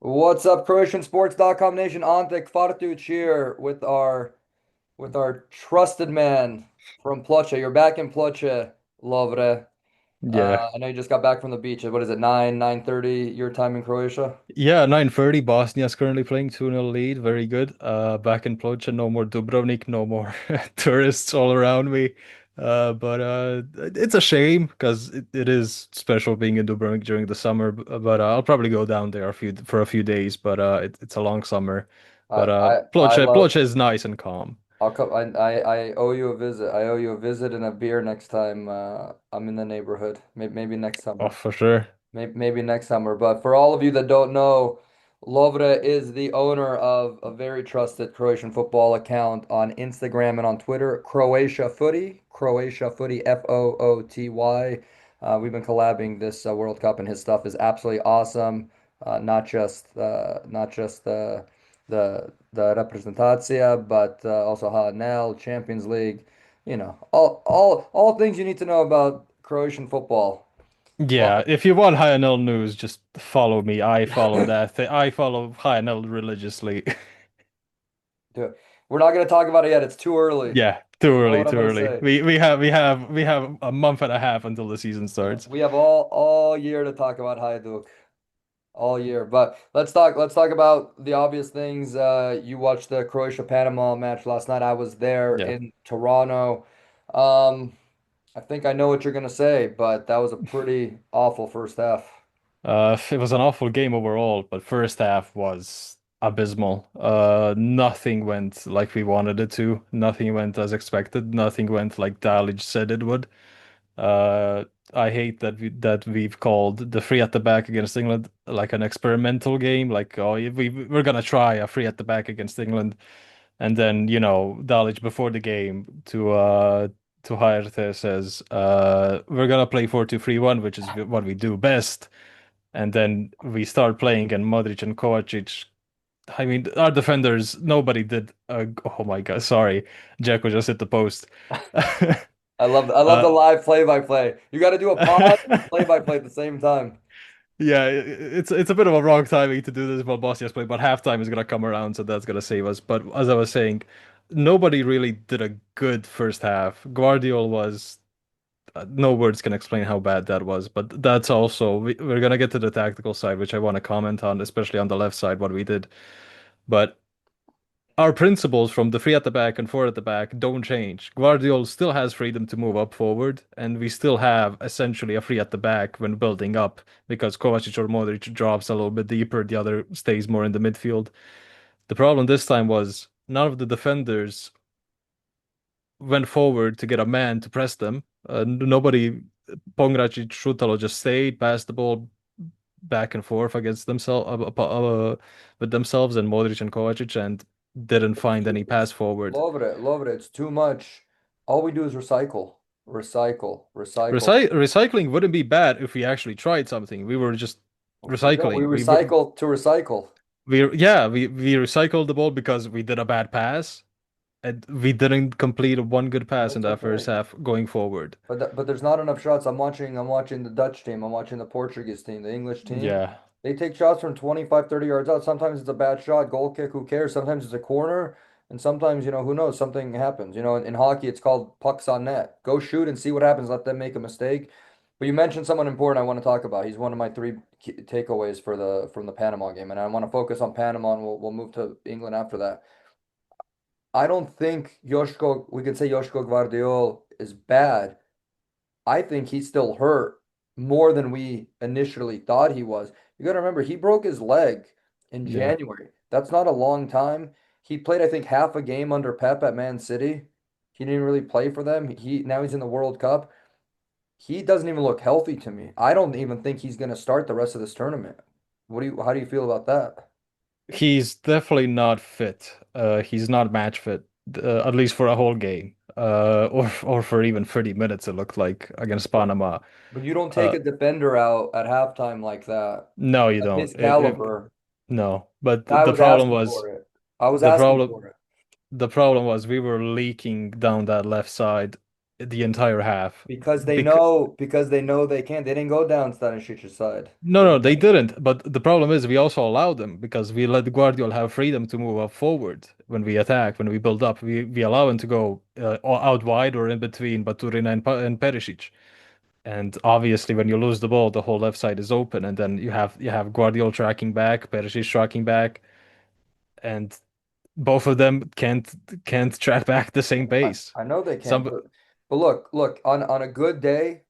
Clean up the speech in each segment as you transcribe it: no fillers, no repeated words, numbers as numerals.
What's up, CroatianSports.com nation? Ante Kvartuc here with our trusted man from Ploče. You're back in Ploče, Lovre. Yeah. I know you just got back from the beach. What is it, 9:30 your time in Croatia? Yeah, 9:30. Bosnia's currently playing 2-0 lead. Very good. Back in Ploče, no more Dubrovnik, no more tourists all around me. But it's a shame because it is special being in Dubrovnik during the summer. But I'll probably go down there for a few days. But it's a long summer. I But I love. Ploče is nice and calm. I'll come. I owe you a visit. I owe you a visit and a beer next time I'm in the neighborhood. Maybe next Oh, summer. for sure. Maybe next summer. But for all of you that don't know, Lovre is the owner of a very trusted Croatian football account on Instagram and on Twitter, Croatia Footy, Footy. We've been collabing this World Cup, and his stuff is absolutely awesome. Not just the representacija, but also HNL, Champions League. All things you need to know about Croatian football. Yeah, if you want high NL news, just follow me. I follow that. I follow high NL religiously. Do it. We're not going to talk about it yet. It's too early. Yeah, too You know early, what I'm too going to early. say. We have a month and a half until the season starts. We have all year to talk about Hajduk. All year. But let's talk about the obvious things. You watched the Croatia Panama match last night. I was there Yeah. in Toronto. Um, I think I know what you're going to say, but that was a pretty awful first half. It was an awful game overall, but first half was abysmal. Nothing went like we wanted it to. Nothing went as expected. Nothing went like Dalic said it would. Uh, I hate that we've called the free at the back against England like an experimental game. Like, oh, we're gonna try a free at the back against England, and then Dalic before the game to Haerte says we're gonna play 4-2-3-1, which is what we do best. And then we start playing, and Modric and Kovacic. I mean, our defenders, nobody did. Oh my God, sorry, Jacko just hit the post. I love the uh, live play-by-play. You got to do a pod and play-by-play at the same time. Yeah, it's a bit of a wrong timing to do this while Bosnia's playing, but halftime is gonna come around, so that's gonna save us. But as I was saying, nobody really did a good first half. Guardiol was no words can explain how bad that was, but that's also we're gonna get to the tactical side, which I want to comment on, especially on the left side, what we did. But our principles from the three at the back and four at the back don't change. Guardiola still has freedom to move up forward, and we still have essentially a free at the back when building up because Kovacic or Modric drops a little bit deeper, the other stays more in the midfield. The problem this time was none of the defenders went forward to get a man to press them. Nobody, Pongracic, Šutalo just stayed, passed the ball back and forth against themselves with themselves and Modric and Kovacic, and didn't find any pass forward. Love it. It's too much. All we do is recycle. Recycling wouldn't be bad if we actually tried something. We were just No, we recycling. recycle to recycle. We recycled the ball because we did a bad pass and we didn't complete one good pass in That's that first okay. half going forward. But there's not enough shots. I'm watching the Dutch team. I'm watching the Portuguese team, the English team. Yeah. They take shots from 25, 30 yards out. Sometimes it's a bad shot, goal kick, who cares? Sometimes it's a corner, and sometimes, who knows, something happens. In hockey, it's called pucks on net. Go shoot and see what happens. Let them make a mistake. But you mentioned someone important I want to talk about. He's one of my three takeaways from the Panama game, and I want to focus on Panama, and we'll move to England after that. I don't think we can say Josko Gvardiol is bad. I think he's still hurt more than we initially thought he was. You got to remember, he broke his leg in Yeah. January. That's not a long time. He played, I think, half a game under Pep at Man City. He didn't really play for them. Now he's in the World Cup. He doesn't even look healthy to me. I don't even think he's going to start the rest of this tournament. How do you feel about that? He's definitely not fit. He's not match fit, at least for a whole game. Or for even 30 minutes it looked like against But Panama. but you don't take Uh, a defender out at halftime like that. no, you At don't. his caliber, No. But I the was problem asking was for it. I was the asking problem for it. the problem was we were leaking down that left side. the entire half. Bec Because they know they can't. They didn't go down Stanisic's side. no, They no, they know. didn't. But the problem is we also allowed them because we let Guardiola have freedom to move up forward when we attack, when we build up. We allow him to go out wide or in between Baturina and Perisic. And obviously, when you lose the ball, the whole left side is open, and then you have Guardiola tracking back, Perisic tracking back, and both of them can't track back the same I, pace. I know they can't, Some but look, on a good day,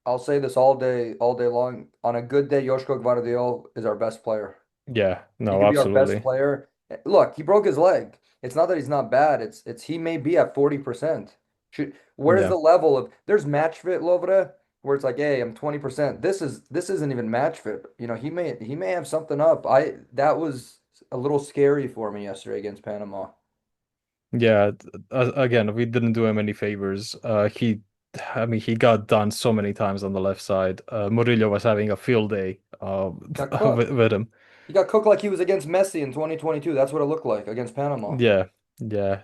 I'll say this all day long. On a good day, Josko Gvardiol is our best player. Yeah, He no, could be our best absolutely. player. Look, he broke his leg. It's not that he's not bad. It's he may be at 40%. Where's Yeah. the level of there's match fit Lovre where it's like, hey, I'm 20%. This isn't even match fit. You know, he may have something up. I that was a little scary for me yesterday against Panama. Yeah, again, we didn't do him any favors. I mean, he got done so many times on the left side. Murillo was having a field day Got with, cooked. with him. He got cooked like he was against Messi in 2022. That's what it looked like against Panama. Yeah, yeah,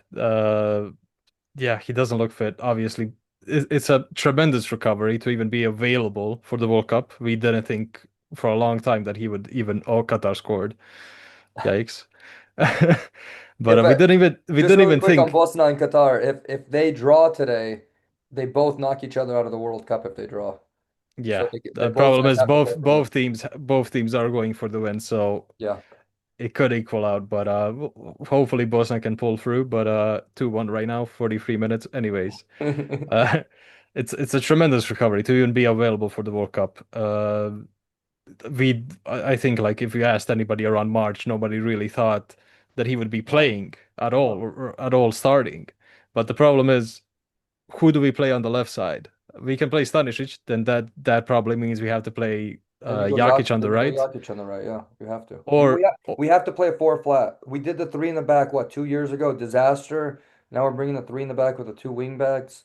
yeah. He doesn't look fit. Obviously, it's a tremendous recovery to even be available for the World Cup. We didn't think for a long time that he would even. Oh, Qatar scored. Yikes! But If we I, just didn't really even quick on think. Bosnia and Qatar, if they draw today, they both knock each other out of the World Cup if they draw. So Yeah, they the both problem sides is have to play for the win. both teams are going for the win, so Yeah. it could equal out. But hopefully Bosnia can pull through. But 2-1 right now, 43 minutes. Anyways, uh, it's a tremendous recovery to even be available for the World Cup. I think like if you asked anybody around March, nobody really thought that he would be No, playing at all no. or at all starting. But the problem is, who do we play on the left side? We can play Stanisic, then that probably means we have to play Jakic on the Then you go right, Jokic on the right. Yeah, you have to. or We have to play a four flat. We did the three in the back, what, 2 years ago? Disaster. Now we're bringing the three in the back with the two wing backs.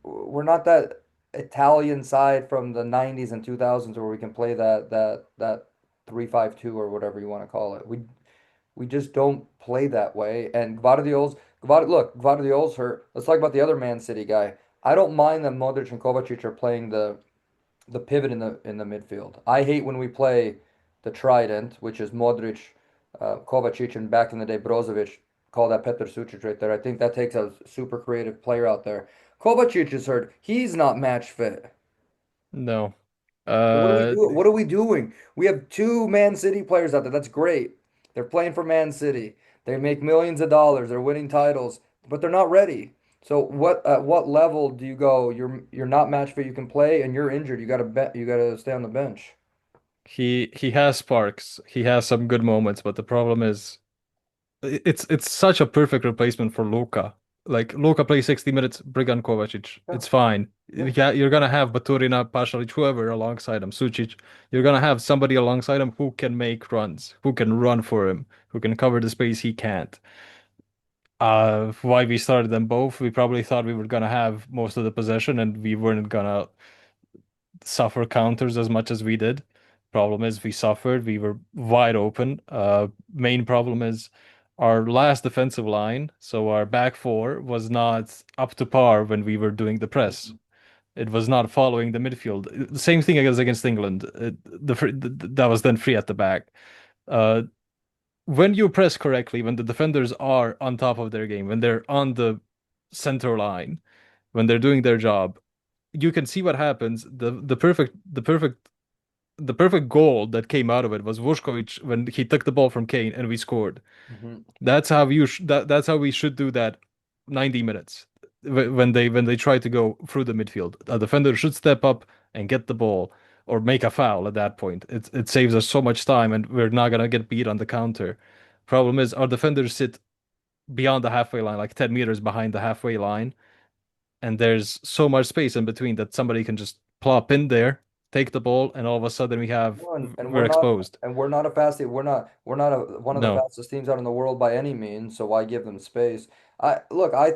We're not that Italian side from the 90s and 2000s where we can play that 3-5-2 or whatever you want to call it. We just don't play that way. And Gvardiol's hurt. Let's talk about the other Man City guy. I don't mind that Modric and Kovacic are playing the pivot in the midfield. I hate when we play the trident, which is Modric, Kovacic, and back in the day Brozovic. Call that Petr Sucic right there. I think that takes a super creative player out there. Kovacic is hurt. He's not match fit. no. So what do we Uh, do? What are we doing? We have two Man City players out there. That's great. They're playing for Man City. They make millions of dollars. They're winning titles, but they're not ready. So what at what level do you go? You're not match fit. You can play, and you're injured. You gotta stay on the bench. he has sparks. He has some good moments, but the problem is it's such a perfect replacement for Luka. Like Luka plays 60 minutes, bring on Kovacic. Yeah, It's fine. yeah. You're gonna have Baturina, Pasalic, whoever alongside him, Sucic. You're gonna have somebody alongside him who can make runs, who can run for him, who can cover the space he can't. Why we started them both, we probably thought we were gonna have most of the possession and we weren't gonna suffer counters as much as we did. Problem is we suffered. We were wide open. Main problem is our last defensive line, so our back four was not up to par when we were doing the press. It was not following the midfield. The same thing as against England. That was then free at the back. Uh, when you press correctly, when the defenders are on top of their game, when they're on the center line, when they're doing their job, you can see what happens. The perfect goal that came out of it was Vuskovic when he took the ball from Kane and we scored. Hmm. That's how we should do that 90 minutes when they try to go through the midfield. A defender should step up and get the ball or make a foul at that point. It saves us so much time and we're not gonna get beat on the counter. Problem is our defenders sit beyond the halfway line, like 10 meters behind the halfway line, and there's so much space in between that somebody can just plop in there, take the ball, and all of a sudden Well, and we're exposed. we're not a fast team. We're not one of the No, fastest teams out in the world by any means. So why give them space? I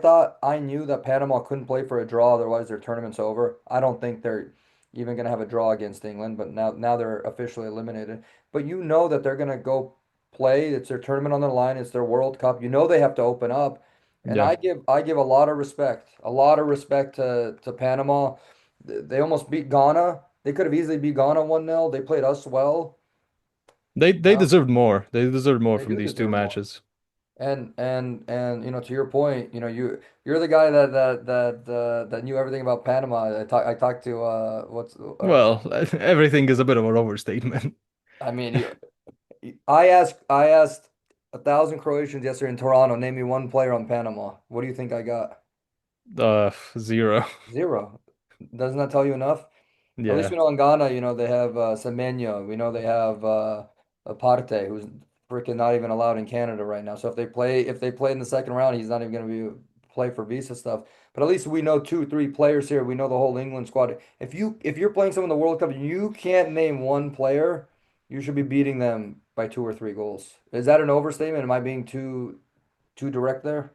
thought I knew that Panama couldn't play for a draw, otherwise their tournament's over. I don't think they're even gonna have a draw against England, but now they're officially eliminated. But you know that they're gonna go play. It's their tournament on the line. It's their World Cup. You know they have to open up. And Yeah. I give a lot of respect to Panama. They almost beat Ghana. They could have easily beat Ghana 1-0. They played us well. They Uh, deserved more. They deserved more they from do these two deserve more. matches. And to your point, you're the guy that knew everything about Panama. I talked to Well, everything is a bit of an overstatement. I mean I asked 1,000 Croatians yesterday in Toronto, name me one player on Panama. What do you think I got? Zero. Zero. Doesn't that tell you enough? At least Yeah. we know in Ghana, they have Semenyo. We know they have Partey, who's freaking not even allowed in Canada right now. So if they play in the second round, he's not even going to be play for visa stuff. But at least we know two, three players here. We know the whole England squad. If you're playing someone in the World Cup and you can't name one player, you should be beating them by 2 or 3 goals. Is that an overstatement? Am I being too direct there?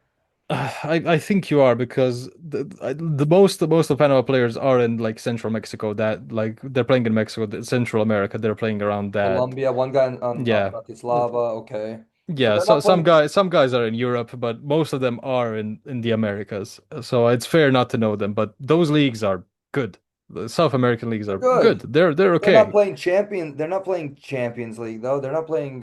I think you are because the most of Panama players are in like Central Mexico that like they're playing in Mexico, Central America, they're playing around that. Colombia, one guy on Yeah. Bratislava, okay. But Yeah, they're so not playing. some guys are in Europe, but most of them are in the Americas. So it's fair not to know them, but those leagues are good. The South American leagues They're are good. good. They're But okay. they're not playing Champions League though. They're not playing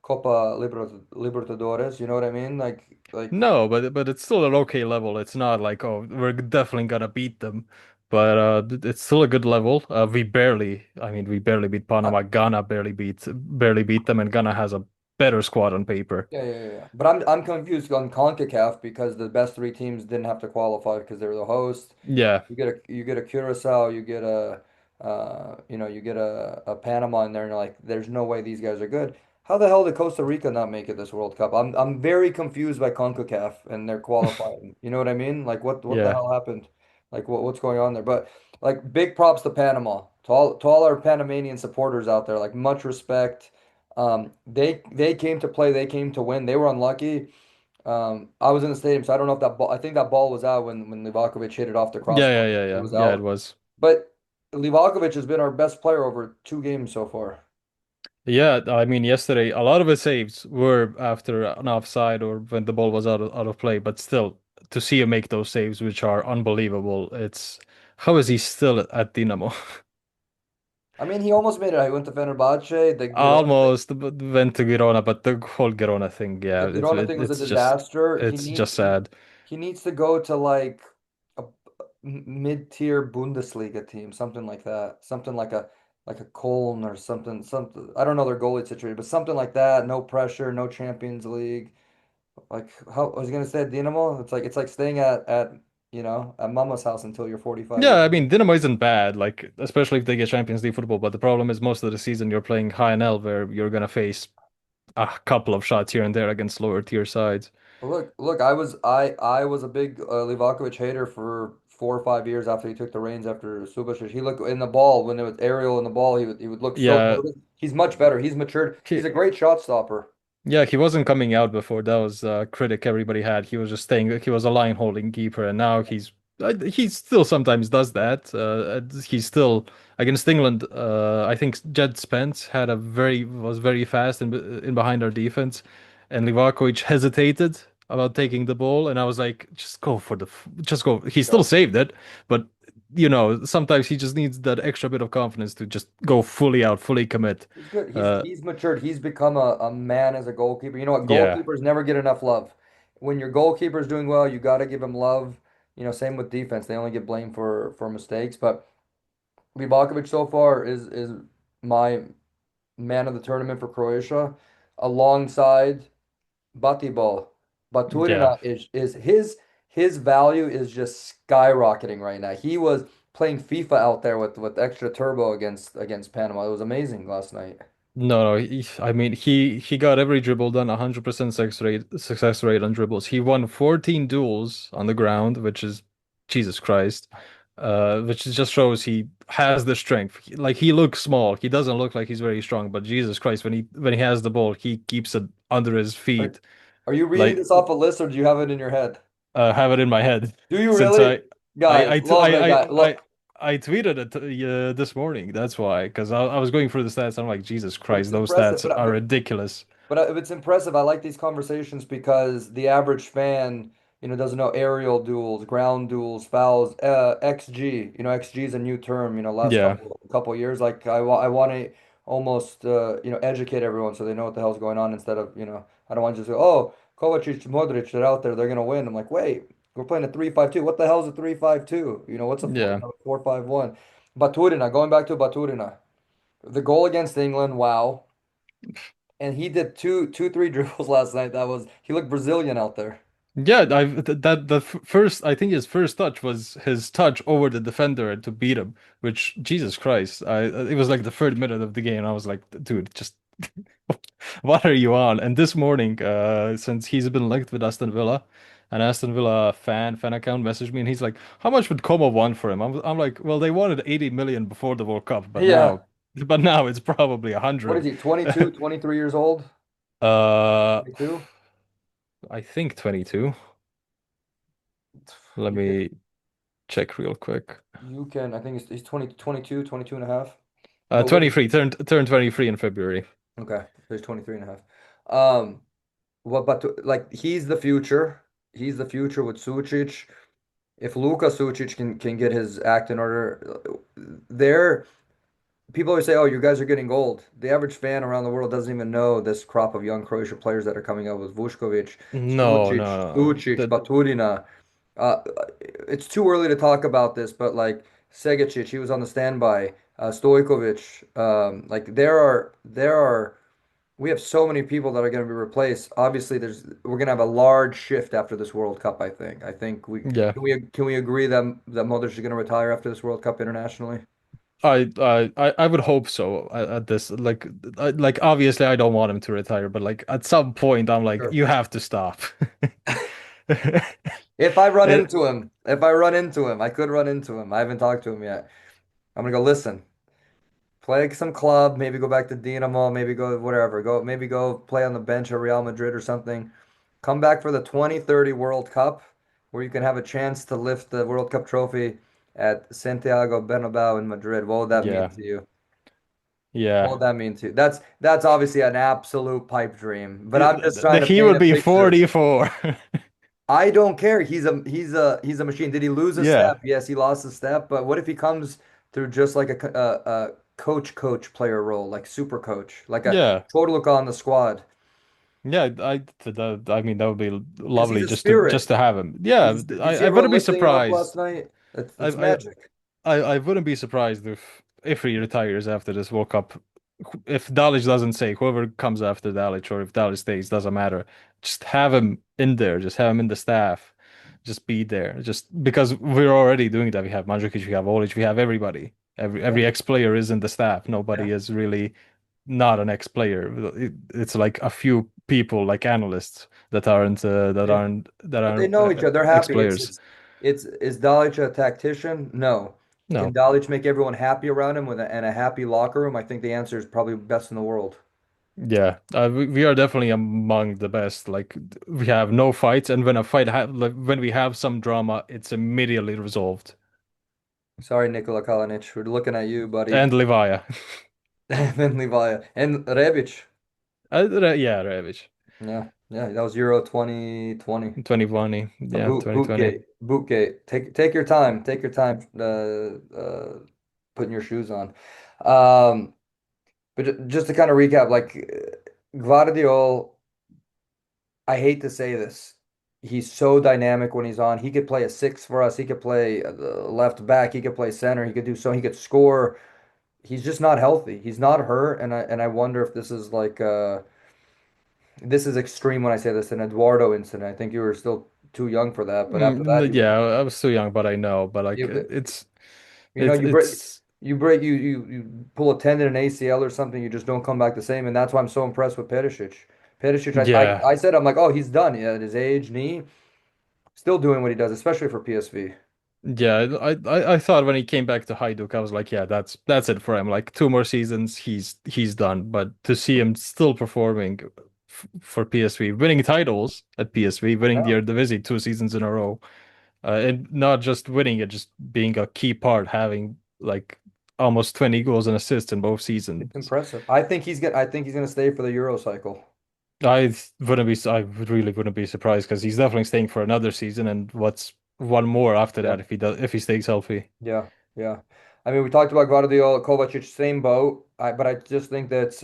Copa Libertadores, you know what I mean? Like No, but it's still an okay level. It's not like, oh, we're definitely gonna beat them. But it's still a good level. We barely beat I, Panama. Ghana barely beat them, and Ghana has a better squad on paper. yeah, yeah, yeah. But I'm confused on CONCACAF because the best 3 teams didn't have to qualify because they were the host. Yeah, You get a Curacao, you get a Panama in there, and you're like, there's no way these guys are good. How the hell did Costa Rica not make it this World Cup? I'm very confused by CONCACAF and their qualifying. You know what I mean? Like what the yeah, hell happened? Like what's going on there? But like big props to Panama, to all our Panamanian supporters out there. Like much respect. They came to play, they came to win. They were unlucky. I was in the stadium, so I don't know if that ball. I think that ball was out when Livakovic hit it off the crossbar. It was yeah. It out. was. But Livakovic has been our best player over 2 games so far. Yeah, I mean, yesterday a lot of his saves were after an offside or when the ball was out of play, but still, to see him make those saves, which are unbelievable, it's how is he still at Dinamo? I mean, he almost made it. He went to Fenerbahce. The Girona thing, Almost went to Girona, but the whole Girona thing, the yeah, Girona thing was a it's just disaster. He it's need just he sad. he needs to go to like a mid-tier Bundesliga team, something like that. Something like a Köln or something. I don't know their goalie situation, but something like that. No pressure, no Champions League. Like how I was gonna say Dynamo, it's like staying at mama's house until you're 45 Yeah, years I old. mean, Dinamo isn't bad, like especially if they get Champions League football. But the problem is most of the season you're playing high and L, where you're gonna face a couple of shots here and there against lower tier sides. Look, I was a big Livakovic hater for 4 or 5 years after he took the reins after Subasic. He looked in the ball when it was aerial in the ball, he would look so Yeah, nervous. He's much better. He's matured. He's he, a great shot stopper. yeah, he wasn't coming out before. That was a critic everybody had. He was just staying. He was a line holding keeper, and now he still sometimes does that. He's still against England. I think Jed Spence was very fast in behind our defense, and Livakovic hesitated about taking the ball, and I was like, just go for just go. He still Go. saved it, but sometimes he just needs that extra bit of confidence to just go fully out, fully commit. He's good. He's Uh, he's matured. He's become a man as a goalkeeper. You know what? yeah. Goalkeepers never get enough love. When your goalkeeper is doing well, you got to give him love. Same with defense. They only get blamed for mistakes. But Livakovic so far is my man of the tournament for Croatia, alongside Batibol. Yeah. Baturina is his value is just skyrocketing right now. He was playing FIFA out there with extra turbo against Panama. It was amazing last night. No, I mean he got every dribble done, 100% success rate on dribbles. He won 14 duels on the ground, which is Jesus Christ. Which just shows he has the strength. Like he looks small. He doesn't look like he's very strong, but Jesus Christ, when he has the ball, he keeps it under his Are, feet. are you reading Like this off a list or do you have it in your head? have it in my head Do you since really? Guys, I t- Lovre guy, I tweeted it this morning. That's why, because I was going through the stats. I'm like, Jesus but Christ, it's those impressive. stats But are but ridiculous. but it's impressive. I like these conversations because the average fan, doesn't know aerial duels, ground duels, fouls, XG. XG is a new term. Last Yeah, couple years. Like I want to almost educate everyone so they know what the hell's going on instead of I don't want to just go, oh, Kovacic, Modric, they're out there, they're gonna win. I'm like, wait, we're playing a 3-5-2. What the hell's a 3-5-2? What's a yeah. 4-5-1? Baturina, going back to Baturina, the goal against England, wow. And he did three dribbles last night. He looked Brazilian out there. Yeah, first I think his first touch was his touch over the defender to beat him, which Jesus Christ, I it was like the third minute of the game. I was like, dude, just what are you on? And this morning, since he's been linked with Aston Villa, an Aston Villa fan account messaged me, and he's like, "How much would Como want for him?" I'm like, "Well, they wanted 80 million before the World Cup, Yeah. but now it's probably What is 100." he? 22, 23 years old? Uh, 22? I think 22. Let You can, me check real quick. I think he's 20, 22, 22 and a half. But what is, 23, turned 23 in February. okay, so he's 23 and a half. Um, like he's the future. He's the future with Sucic. If Luka Sucic can get his act in order, there people always say, "Oh, you guys are getting gold." The average fan around the world doesn't even know this crop of young Croatian players that are coming up with Vušković, No, Sucic, no, no. Sucic, Baturina. Uh, it's too early to talk about this, but like Segacic, he was on the standby. Stojkovic, like we have so many people that are going to be replaced. Obviously, we're going to have a large shift after this World Cup. I think. I think we Yeah. can we agree that Modric is going to retire after this World Cup internationally? I would hope so at this like obviously I don't want him to retire, but like at some point I'm like Sure. you have to stop. It, If I run into him, I could run into him. I haven't talked to him yet. I'm gonna go listen. Play some club, maybe go back to Dinamo, maybe go whatever. Maybe go play on the bench at Real Madrid or something. Come back for the 2030 World Cup, where you can have a chance to lift the World Cup trophy at Santiago Bernabéu in Madrid. What would that mean yeah. to you? What Yeah. would that mean to you? That's obviously an absolute pipe dream, but I'm just trying to He paint would a be picture. 44. I don't care. He's a machine. Did he lose a Yeah. step? Yes, he lost a step. But what if he comes through just like a coach player role, like super coach, like a Yeah. total on the squad? Yeah, I mean that would be Because he's lovely a just spirit. to have him. Yeah, You see I wouldn't everyone be lifting him up last surprised. night? I It's I magic. I wouldn't be surprised if he retires after this World Cup. If Dalic doesn't say, whoever comes after Dalic, or if Dalic stays, doesn't matter. Just have him in there. Just have him in the staff. Just be there. Just because we're already doing that. We have Mandzukic, we have Olic, we have everybody. Every Yeah, ex-player is in the staff. yeah, Nobody is really not an ex-player. It's like a few people, like analysts, yeah. that But they aren't know each other. They're happy. ex-players. Is Dalic a tactician? No. Can No. Dalic make everyone happy around him and a happy locker room? I think the answer is probably best in the world. Yeah, we are definitely among the best. Like we have no fights, and when a fight like when we have some drama, it's immediately resolved. Sorry, Nikola Kalinic. We're looking at you, buddy. And Livaya, And Levi and Rebic. yeah, Revic, Yeah, yeah, that was Euro 2020. 2020, A yeah, 2020. boot gate. Take your time. Take your time. Putting your shoes on. Um, but just to kind of recap, like Gvardiol, I hate to say this. He's so dynamic when he's on. He could play a six for us. He could play left back. He could play center. He could do so. He could score. He's just not healthy. He's not hurt, and I wonder if this is like this is extreme when I say this, an Eduardo incident. I think you were still too young for that, but after that, Yeah, I was too young, but I know, but like you, you know, it's you pull a tendon in ACL or something, you just don't come back the same, and that's why I'm so impressed with Perisic. Perisic, yeah. I said I'm like, oh, he's done. Yeah, at his age, knee, still doing what he does, especially for PSV. Yeah, I thought when he came back to Hajduk, I was like, yeah, that's it for him. Like two more seasons, he's done. But to see him still performing for PSV, winning titles at PSV, winning the Yeah, Eredivisie 2 seasons in a row, and not just winning it, just being a key part, having like almost 20 goals and assists in both it's seasons. impressive. I think he's gonna stay for the Euro cycle. I really wouldn't be surprised because he's definitely staying for another season, and what's one more after Yeah, that if he stays healthy. yeah, yeah. I mean, we talked about Gvardiol, Kovacic, same boat. But I just think that's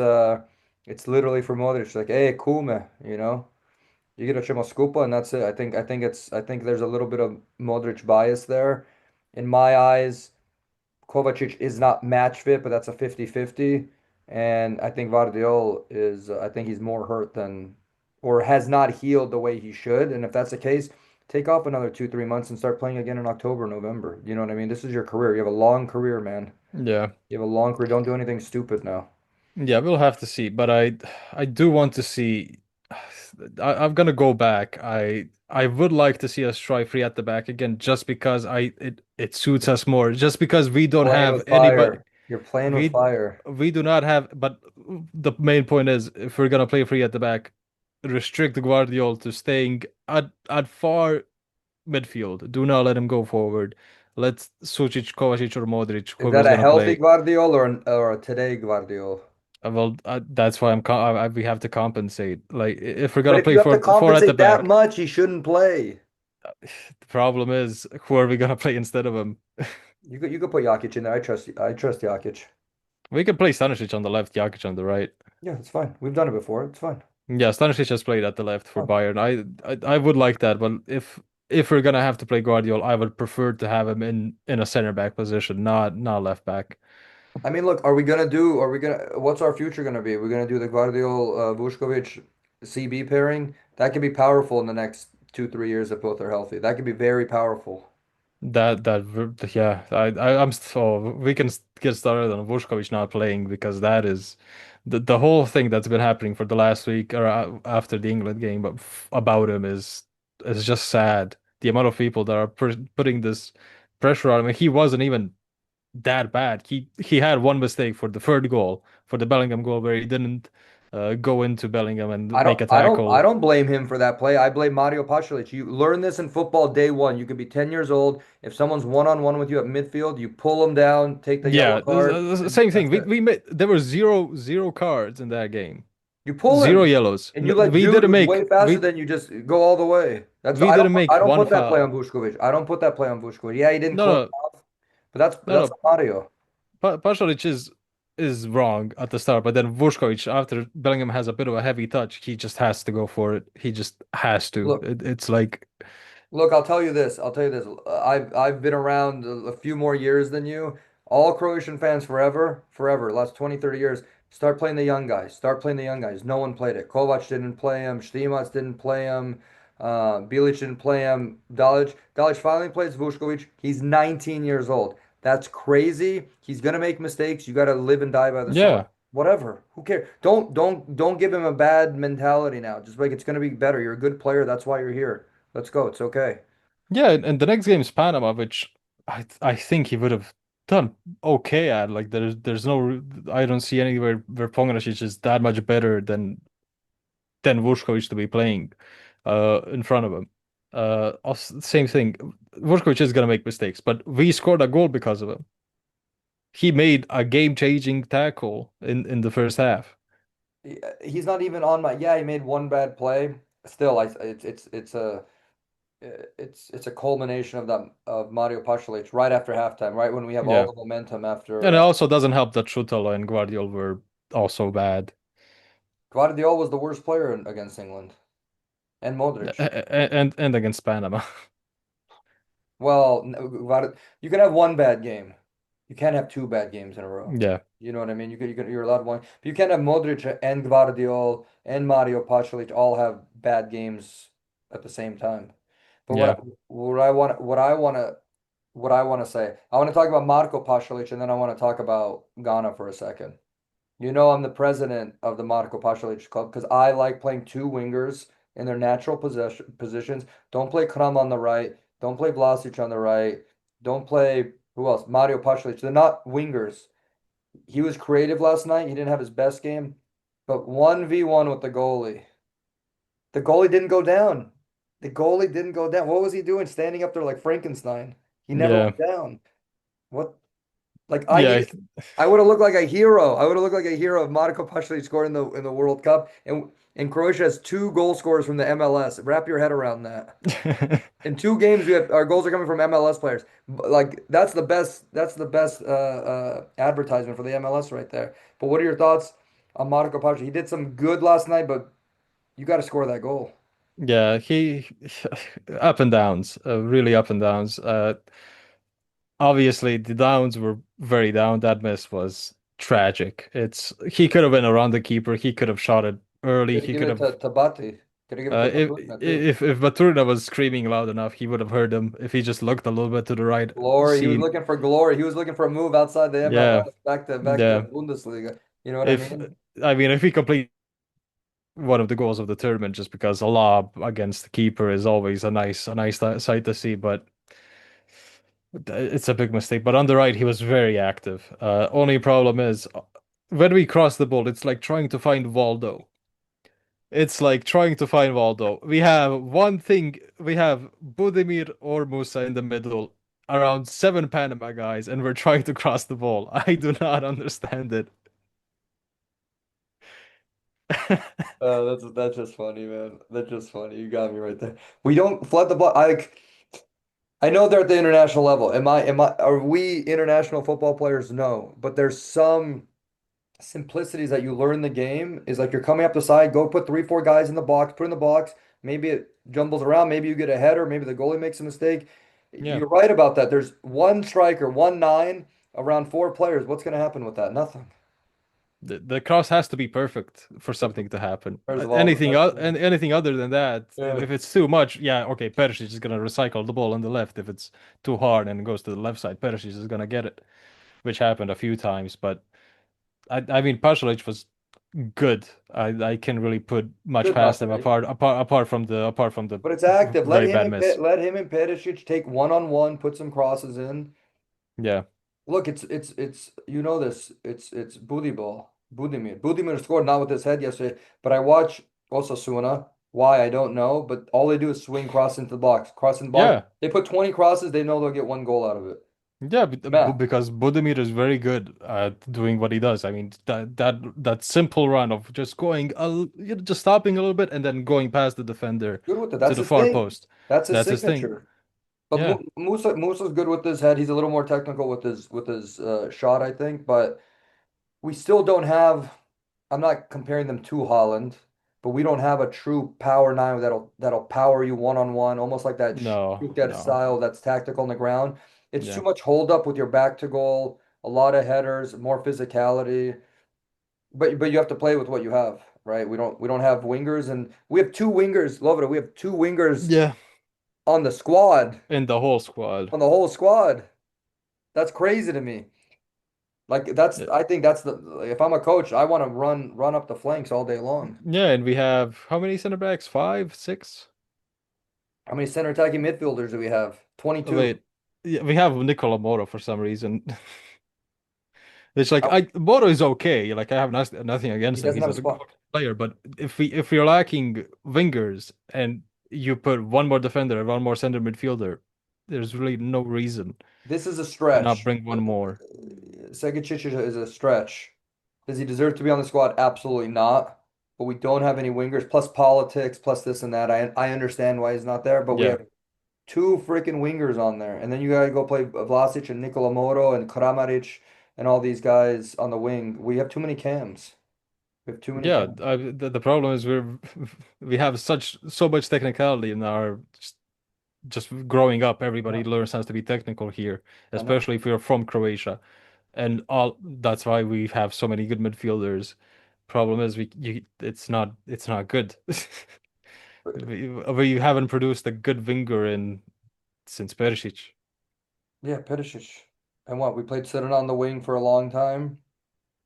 it's literally for Modric. Like, hey, kume, you know, you get a Scupa and that's it. I think there's a little bit of Modric bias there. In my eyes, Kovacic is not match fit, but that's a 50-50. And I think Gvardiol is, I think he's more hurt than, or has not healed the way he should. And if that's the case, take off another 2, 3 months and start playing again in October, November. You know what I mean? This is your career. You have a long career, man. Yeah. You have a long career. Don't do anything stupid now. Yeah, we'll have to see, but I do want to see. I'm gonna go back. I would like to see us try free at the back again, just because it suits us more. Just because we don't Playing have with anybody, fire. You're playing with we fire. we do not have. But the main point is, if we're gonna play free at the back, restrict Guardiol to staying at far midfield. Do not let him go forward. Let Sucic, Kovacic, or Modric, Is that whoever's a gonna healthy play. Gvardiol or a today Gvardiol? Well, that's why we have to compensate. Like if we're But gonna if play you have to four at the compensate that back, much, he shouldn't play. the problem is who are we gonna play instead of him? You could put Jokic in there. I trust Jokic. We can play Stanisic on the left, Jakic on the right. Yeah, it's fine. We've done it before. It's fine. Yeah, Stanisic has played at the left for Fine. Bayern. I would like that, but if we're gonna have to play Guardiola, I would prefer to have him in a center back position, not left back. I mean, look, what's our future gonna be? We're gonna do the Gvardiol, Vušković CB pairing. That could be powerful in the next 2, 3 years if both are healthy. That could be very powerful. Yeah, I'm so we can get started on Vušković not playing because that is the whole thing that's been happening for the last week or after the England game, but about him is just sad. The amount of people that are putting this pressure on him. He wasn't even that bad. He had one mistake for the third goal, for the Bellingham goal, where he didn't go into Bellingham and make a I tackle. don't blame him for that play. I blame Mario Pasalic. You learn this in football day one. You could be 10 years old. If someone's one-on-one with you at midfield, you pull them down, take the yellow Yeah, card, and same thing. that's it. We made there were zero cards in that game. You pull Zero him, yellows. and you let We dude didn't who's make way faster than you just go all the way. we didn't I make don't one put that play on foul. Vušković. I don't put that play on Vušković. Yeah, he didn't No, close no, off, but that's no. Mario. Pasalic is wrong at the start, but then Vušković, after Bellingham has a bit of a heavy touch, he just has to go for it. He just has to. Look, It's like, Look, I'll tell you this. I'll tell you this. I've been around a few more years than you. All Croatian fans forever, forever, last 20, 30 years, start playing the young guys. Start playing the young guys. No one played it. Kovac didn't play him. Stimac didn't play him. Bilic didn't play him. Dalic finally plays Vušković. He's 19 years old. That's crazy. He's gonna make mistakes. You gotta live and die by the sword. yeah, Whatever. Who cares? Don't give him a bad mentality now. Just like it's gonna be better. You're a good player. That's why you're here. Let's go. It's okay. yeah. And the next game is Panama, which I think he would have done okay at. Like there's no, I don't see anywhere where Pongracic is that much better than Vušković to be playing in front of him. Same thing. Vušković is gonna make mistakes, but we scored a goal because of him. He made a game-changing tackle in the first half. He's not even on my. Yeah, he made one bad play. Still, it's a culmination of that of Mario Pasalic right after halftime, right when we have all Yeah. the momentum And after it also doesn't help that Schüttler and Guardiola were also bad. Gvardiol was the worst player against England and Modric. And against Panama. Well, you can have one bad game. You can't have two bad games in a row. Yeah. You know what I mean? You're allowed one, but you can't have Modric and Gvardiol and Mario Pasalic all have bad games at the same time. But Yeah. what I want to say, I want to talk about Marco Pasalic, and then I want to talk about Ghana for a second. You know, I'm the president of the Marco Pasalic Club because I like playing two wingers in their natural positions. Don't play Kram on the right. Don't play Vlasic on the right. Don't play who else? Mario Pasalic. They're not wingers. He was creative last night. He didn't have his best game, but 1v1 with the goalie. The goalie didn't go down. The goalie didn't go down. What was he doing standing up there like Frankenstein? He never Yeah. went down. What? Like Yeah, I would have looked like a hero. I would have looked like a hero if Marko Pasalic scored in the World Cup. And Croatia has two goal scorers from the MLS. Wrap your head around that. In two games, we have our goals are coming from MLS players. Like that's the best. That's the best advertisement for the MLS right there. But what are your thoughts on Marko Pasalic? He did some good last night, but you got to score that goal. yeah, he up and downs, really up and downs. Obviously the downs were very down. That miss was tragic. It's he could have been around the keeper. He could have shot it early. Could have He given could it have to Bati. Could have given it to if Baturina too. if Baturina was screaming loud enough, he would have heard him. If he just looked a little bit to the right, Glory. He was seen. looking for glory. He was looking for a move outside the Yeah, MLS back to yeah. Bundesliga. You know what I If mean? I mean, if he complete one of the goals of the tournament, just because a lob against the keeper is always a nice sight to see, but it's a big mistake. But on the right, he was very active. Only problem is when we cross the ball, it's like trying to find Waldo. It's like trying to find Waldo. We have one thing. We have Budimir or Musa in the middle, around seven Panama guys, and we're trying to cross the ball. I do not understand it. That's just funny, man. That's just funny. You got me right there. We don't flood the ball. I know they're at the international level. Are we international football players? No, but there's some simplicities that you learn the game is like you're coming up the side, go put three, four guys in the box, put in the box. Maybe it jumbles around. Maybe you get a header. Maybe the goalie makes a mistake. Yeah. You're right about that. There's one striker, one nine, around four players. What's going to happen with that? Nothing. The cross has to be perfect for something to happen. First of all, And anything other than that, yeah, if it's too much, yeah, okay, Perisic is gonna recycle the ball on the left. If it's too hard and it goes to the left side, Perisic is gonna get it, which happened a few times. But I mean, Pasalic was good. I can really put much good past last him night. apart from the But it's active. very bad miss. Let him and Perisic take one on one, put some crosses in. Yeah, Look, it's you know this. It's Budimir. Budimir scored not with his head yesterday, but I watch Osasuna. Why I don't know, but all they do is swing cross into the box, cross in the box. yeah. They put 20 crosses, they know they'll get one goal out of it. Yeah, Math. because Budimir is very good at doing what he does. I mean, that simple run of just going, just stopping a little bit and then going past the defender Good with it. to That's the his far thing. post. That's his That's his thing. signature. But Yeah, Musa's good with his head. He's a little more technical with his shot, I think. But we still don't have. I'm not comparing them to Holland, but we don't have a true power nine that'll power you one on one, almost like that no, that no, style that's tactical on the ground. It's too yeah, much hold up with your back to goal, a lot of headers, more physicality. But you have to play with what you have, right? We don't have wingers, and we have two wingers. Love it. We have two wingers yeah. on the squad, In the whole squad. on the whole squad. That's crazy to me. Like Yeah, I think that's the if I'm a coach, I want to run up the flanks all day long. yeah, and we have how many center backs? Five, six? How many center attacking midfielders do we have? Oh, 22. wait, yeah, we have Nicola Moro for some reason. It's like How- I Bodo is okay. Like I have nothing He against him. doesn't He's have a a good spot. player. But if you're lacking wingers and you put one more defender and one more center midfielder, there's really no reason This is a to not stretch. bring one more. Segicic is a stretch. Does he deserve to be on the squad? Absolutely not. But we don't have any wingers, plus politics, plus this and that. I understand why he's not there, but we Yeah, have two freaking wingers on there. And then you gotta go play Vlasic and Nikola Moro and Kramaric and all these guys on the wing. We have too many cams. We have too many yeah. cams. The problem is we have so much technicality in our just growing up. Yeah, Everybody learns how to be technical here, I know. especially if you're from Croatia. And all that's why we have so many good midfielders. Problem is it's not good. We haven't produced a good winger in since Perisic. Yeah, Perisic. And what? We played sitting on the wing for a long time.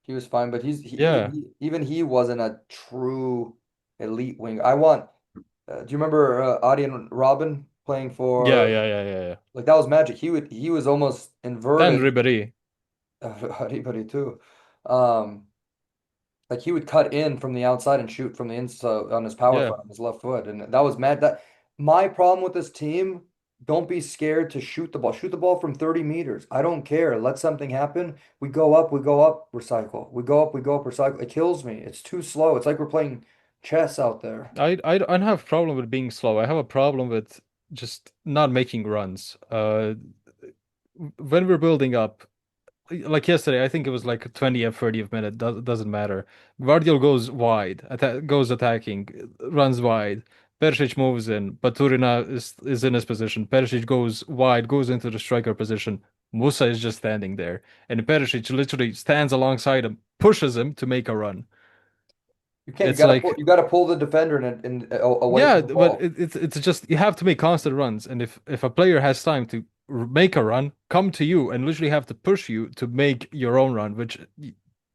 He was fine, but Yeah, even he wasn't a true elite wing. I want. Do you remember Arjen Robben playing for yeah. like that was magic. He was almost And inverted. Ribéry. Anybody too. Um, like he would cut in from the outside and shoot from the inside on his power Yeah, foot on his left foot, and that was mad. That my problem with this team. Don't be scared to shoot the ball. Shoot the ball from 30 meters. I don't care. Let something happen. We go up, recycle. We go up, recycle. It kills me. It's too slow. It's like we're playing chess out there. I don't have a problem with being slow. I have a problem with just not making runs. When we're building up, like yesterday, I think it was like a 20th, 30th minute, doesn't matter. Gvardiol goes wide, goes attacking, runs wide. Perisic moves in. Baturina is in his position. Perisic goes wide, goes into the striker position. Musa is just standing there. And Perisic literally stands alongside him, pushes him to make a run. You can't. It's like, You gotta pull the defender away yeah, from the but ball. it's just you have to make constant runs. And if a player has time to make a run, come to you and literally have to push you to make your own run, which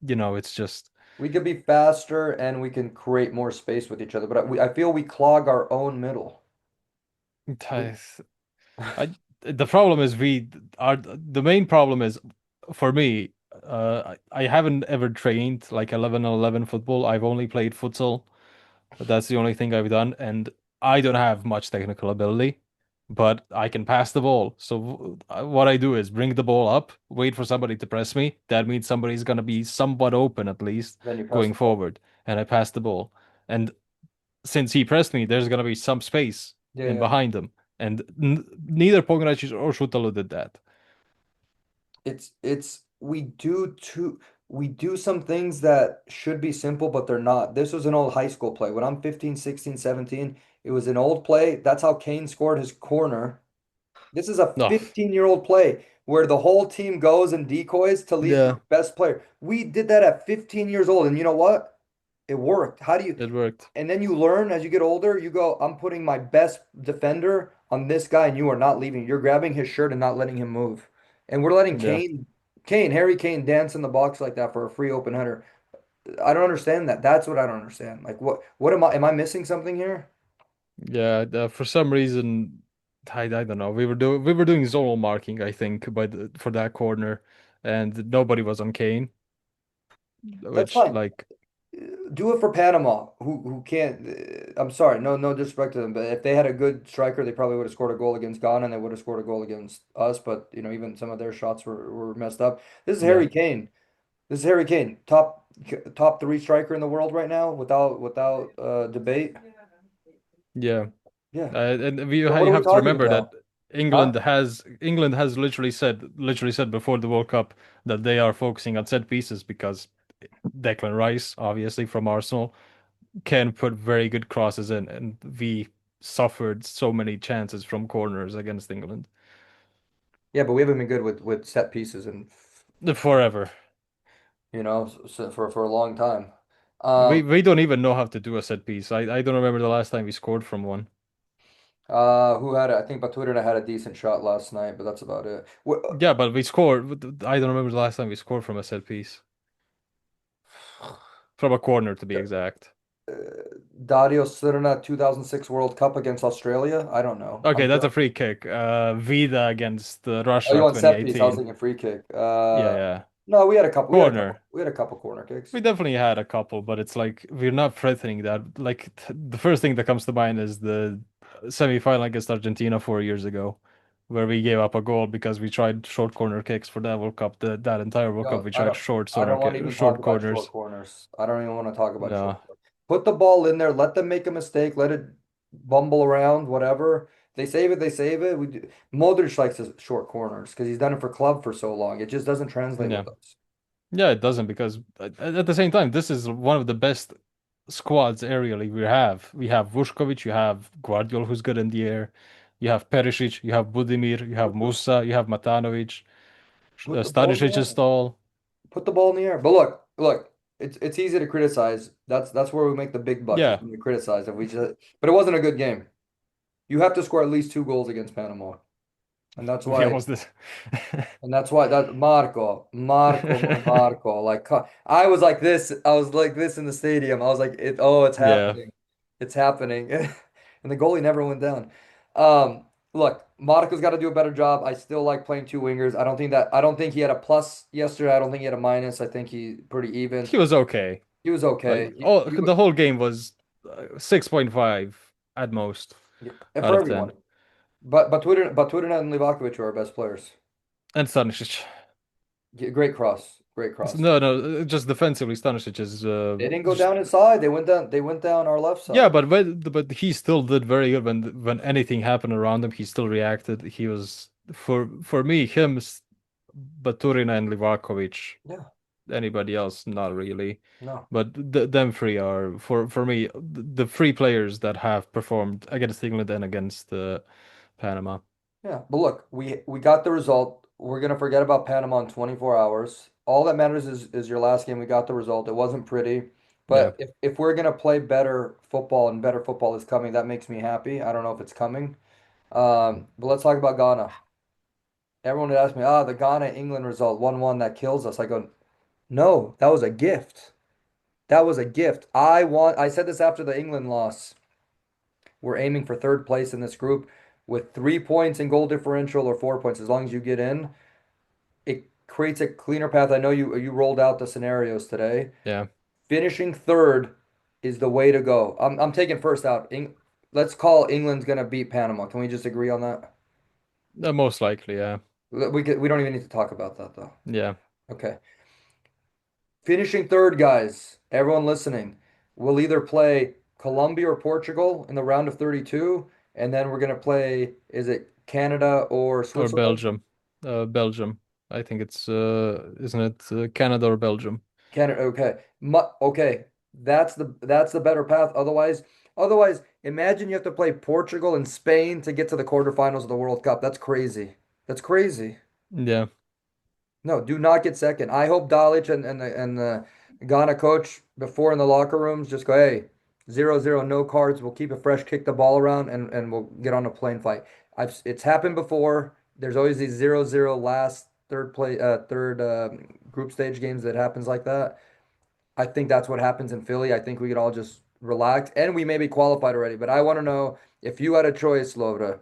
it's just. We could be faster and we can create more space with each other. But I feel we clog our own middle. We, I, I the problem is we are the main problem is for me. I haven't ever trained like 11 on 11 football. I've only played futsal. That's the only thing I've done, and I don't have much technical ability, but I can pass the ball. So what I do is bring the ball up, wait for somebody to press me. That means somebody's gonna be somewhat open at least then you pass going the ball. forward, and I pass the ball. And since he pressed me, there's gonna be some space Yeah, in yeah. behind him, and neither Pognacic or Šutalo did that. It's we do some things that should be simple, but they're not. This was an old high school play. When I'm 15, 16, 17, it was an old play. That's how Kane scored his corner. This is a No, 15-year-old play where the whole team goes and decoys to leave their yeah, best player. We did that at 15 years old, and you know what? It worked. How do you it worked. And then you learn as you get older, you go, I'm putting my best defender on this guy, and you are not leaving. You're grabbing his shirt and not letting him move. And we're letting Yeah. Harry Kane dance in the box like that for a free open header. I don't understand that. That's what I don't understand. Like what am I missing something here? Yeah, for some reason, I don't know. We were doing zonal marking, I think, for that corner, and nobody was on Kane, That's which fine. like Do it for Panama, who can't. I'm sorry, no disrespect to them, but if they had a good striker, they probably would have scored a goal against Ghana, and they would have scored a goal against us. But even some of their shots were messed up. This is yeah, Harry Kane. This is Harry Kane, top three striker in the world right now, without debate. yeah. Yeah. And we So what are we have to talking remember that about? England Huh? has literally said before the World Cup that they are focusing on set pieces because Declan Rice, obviously from Arsenal, can put very good crosses in, and we suffered so many chances from corners against England Yeah, but we haven't been good with set pieces and forever. for a long time. We Um, we don't even know how to do a set piece. I don't remember the last time we scored from one. who had it? I think Baturina had a decent shot last night, but that's about it. Yeah, but we scored. I don't remember the last time we scored from a set piece. From a corner to be exact. Uh, Dario Srna 2006 World Cup against Australia? I don't know. Okay, that's a free kick. Vida against Oh, you Russia want set piece? I was 2018. thinking free kick. Yeah, yeah. No, Corner. we had a couple corner kicks. We definitely had a couple, but it's like we're not threatening that. Like the first thing that comes to mind is the semi-final against Argentina 4 years ago, where we gave up a goal because we tried short corner kicks for that World Cup. That entire World Cup, Yo, we tried I don't want to even talk short about short corners. corners. I don't even want to talk about short No, corners. Put the ball in there, let them make a mistake, let it bumble around, whatever. They save it, they save it. Modric likes his short corners because he's done it for club for so long. It just doesn't translate yeah, with us. yeah. It doesn't because at the same time, this is one of the best squads aerially we have. We have Vušković, you have Gvardiol who's good in the air, you have Perisic, you have Budimir, you have Put the Musa, you have Matanovic, put the ball in the Stanisic is air. tall. Put the ball in the air. But look, it's easy to criticize. That's where we make the big bucks is Yeah, when we criticize. If we just, but it wasn't a good game. You have to score at least two goals against Panama, and that's we why. almost did. And that's why that Marco. Like I was like this. I was like this in the stadium. I was like, it's Yeah, happening. It's happening. And the goalie never went down. Look, Marco's got to do a better job. I still like playing two wingers. I don't think he had a plus yesterday. I don't think he had a minus. I think he pretty even. he was okay. He was Like okay. the whole game was 6.5 at most And out for of 10. everyone. But Baturina and Livakovic are our best players. And Stanisic. Great cross, great cross. No, no, just defensively, Stanisic is They didn't go just down inside. They went down. They went down our left yeah, side. but he still did very good when anything happened around him. He still reacted. He was for me, Baturina and Livakovic. Yeah, Anybody else, not really. no. But them three are for me the three players that have performed against England and against Panama. Yeah, but look, we got the result. We're gonna forget about Panama in 24 hours. All that matters is your last game. We got the result. It wasn't pretty, Yeah, but if we're gonna play better football and better football is coming, that makes me happy. I don't know if it's coming. But let's talk about Ghana. Everyone would ask me, the Ghana England result 1-1 that kills us. I go, no, that was a gift. That was a gift. I said this after the England loss. We're aiming for third place in this group with 3 points in goal differential or 4 points. As long as you get in, it creates a cleaner path. I know you rolled out the scenarios today. yeah, Finishing third is the way to go. I'm taking first out. Let's call England's gonna beat Panama. Can we just agree on that? most likely, yeah, We don't even need to talk about that though. yeah. Okay. Finishing third, guys. Everyone listening. We'll either play Colombia or Portugal in the round of 32, and then we're gonna play, is it Canada or Or Switzerland? Belgium, Belgium. I think it's isn't it Canada or Belgium? Canada, okay. Okay. That's the better path. Otherwise, imagine you have to play Portugal and Spain to get to the quarterfinals of the World Cup. That's crazy. That's crazy. Yeah, No, do not get second. I hope Dalic and the Ghana coach before in the locker rooms just go, hey, 0-0, no cards. We'll keep it fresh, kick the ball around, and we'll get on a plane fight. It's happened before. There's always these 0-0 last third group stage games that happens like that. I think that's what happens in Philly. I think we could all just relax, and we may be qualified already. But I want to know if you had a choice, Lovre,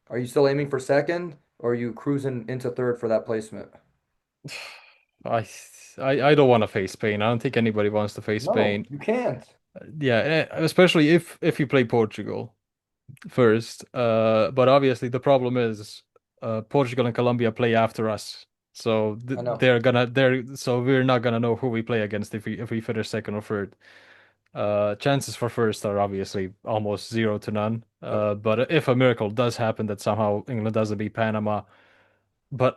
are you still aiming for second, or are you cruising into third for that placement? I I don't want to face Spain. I don't think anybody wants to face No, Spain. you can't. Yeah, especially if you play Portugal first. But obviously the problem is Portugal and Colombia play after us. So I know. they're so we're not gonna know who we play against if we finish second or third. Chances for first are obviously almost 0 to none. Yep. But if a miracle does happen that somehow England doesn't beat Panama, but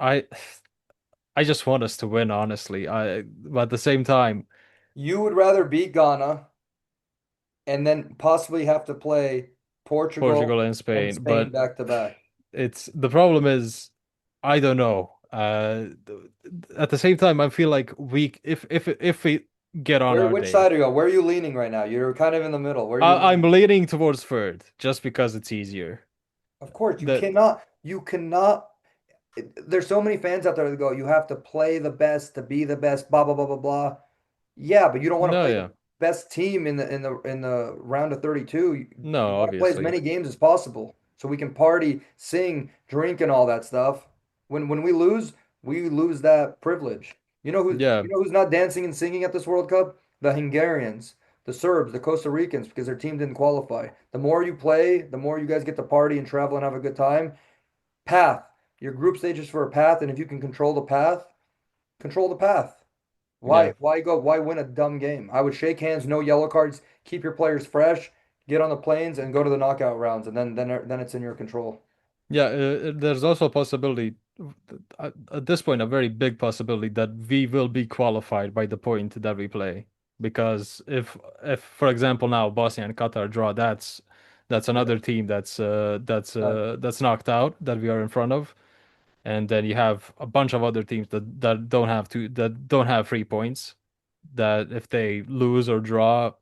I just want us to win, honestly. But at the same time, You would rather beat Ghana and then possibly have to play Portugal Portugal and and Spain. Spain But back to back. it's the problem is I don't know. At the same time, I feel like if we get on Where, our which day, side are you on? Where are you leaning right now? You're kind of in the middle. Where are you I'm leaning? leaning towards third just because it's easier. Of course, That you cannot. There's so many fans out there that go, you have to play the best to be the best, blah blah blah blah blah. Yeah, but you don't want to no, play yeah, the best team in the round of 32. You no, want to play as obviously, many games as possible so we can party, sing, drink, and all that stuff. When we lose that privilege. yeah, You know who's not dancing and singing at this World Cup? The Hungarians, the Serbs, the Costa Ricans, because their team didn't qualify. The more you play, the more you guys get to party and travel and have a good time. Path. Your group stage is for a path, and if you can control the path, control the path. yeah. Why win a dumb game? I would shake hands, no yellow cards, keep your players fresh, get on the planes and go to the knockout rounds, and then it's in your control. Yeah, there's also a possibility, at this point, a very big possibility that we will be qualified by the point that we play. Because if for example now Bosnia and Qatar draw, that's Yeah. another team Uh, that's knocked out that we are in front of, and then you have a bunch of other teams that don't have 3 points. That if they lose or draw,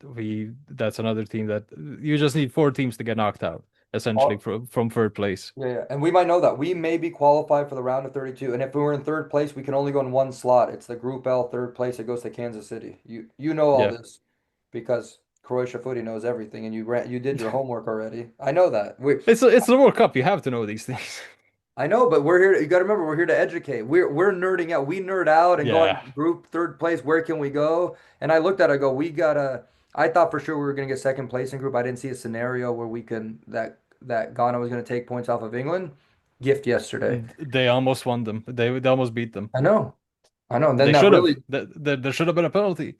we that's another team that you just need four teams to get knocked out, essentially all, from third place. yeah, yeah. And we might know that. We may be qualified for the round of 32. And if we were in third place, we can only go in one slot. It's the Group L third place. It goes to Kansas City. You know all Yeah. this because Croatia Footy knows everything and you did your homework already. I know that. It's the World Cup. You have to know these things. I know, but we're here. You got to remember, we're here to educate. We're nerding out. We nerd out and go on Yeah. group third place. Where can we go? And I looked at it, I go, we gotta. I thought for sure we were gonna get second place in group. I didn't see a scenario where we can that. that Ghana was going to take points off of England. Gift yesterday. They almost won them. They almost beat them. I know. I know. And then They that should have. really, There should have been a penalty.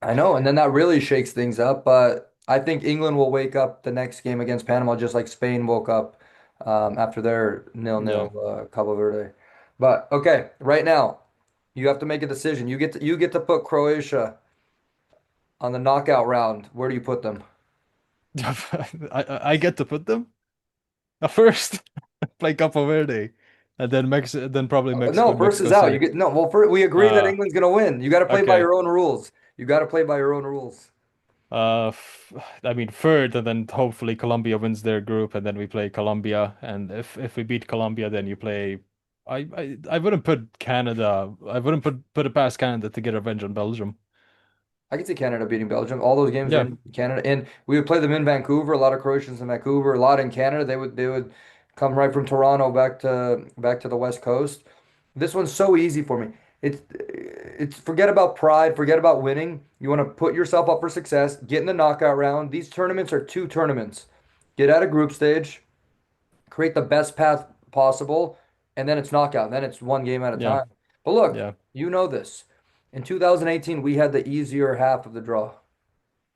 I know. And then that really shakes things up. But I think England will wake up the next game against Panama, just like Spain woke up after their Yeah. nil-nil Cabo Verde. But okay, right now, you have to make a decision. You get to put Croatia on the knockout round. Where do you put them? I get to put them first. Play Capo Verde, and then then probably No, first is Mexico out. You City. get no. Well, we agree that Uh, England's gonna win. You got to play by okay. your own rules. You got to play by your own rules. F I mean third, and then hopefully Colombia wins their group, and then we play Colombia. And if we beat Colombia, then you play. I wouldn't put Canada. I wouldn't put it past Canada to get revenge on Belgium. I could see Canada beating Belgium. All those games were Yeah, in Canada, and we would play them in Vancouver. A lot of Croatians in Vancouver, a lot in Canada. They would come right from Toronto back to the West Coast. This one's so easy for me. It's forget about pride, forget about winning. You want to put yourself up for success, get in the knockout round. These tournaments are two tournaments. Get out of group stage, create the best path possible, and then it's knockout. Then it's one game at a yeah, time. But look, yeah, you know this. In 2018, we had the easier half of the draw.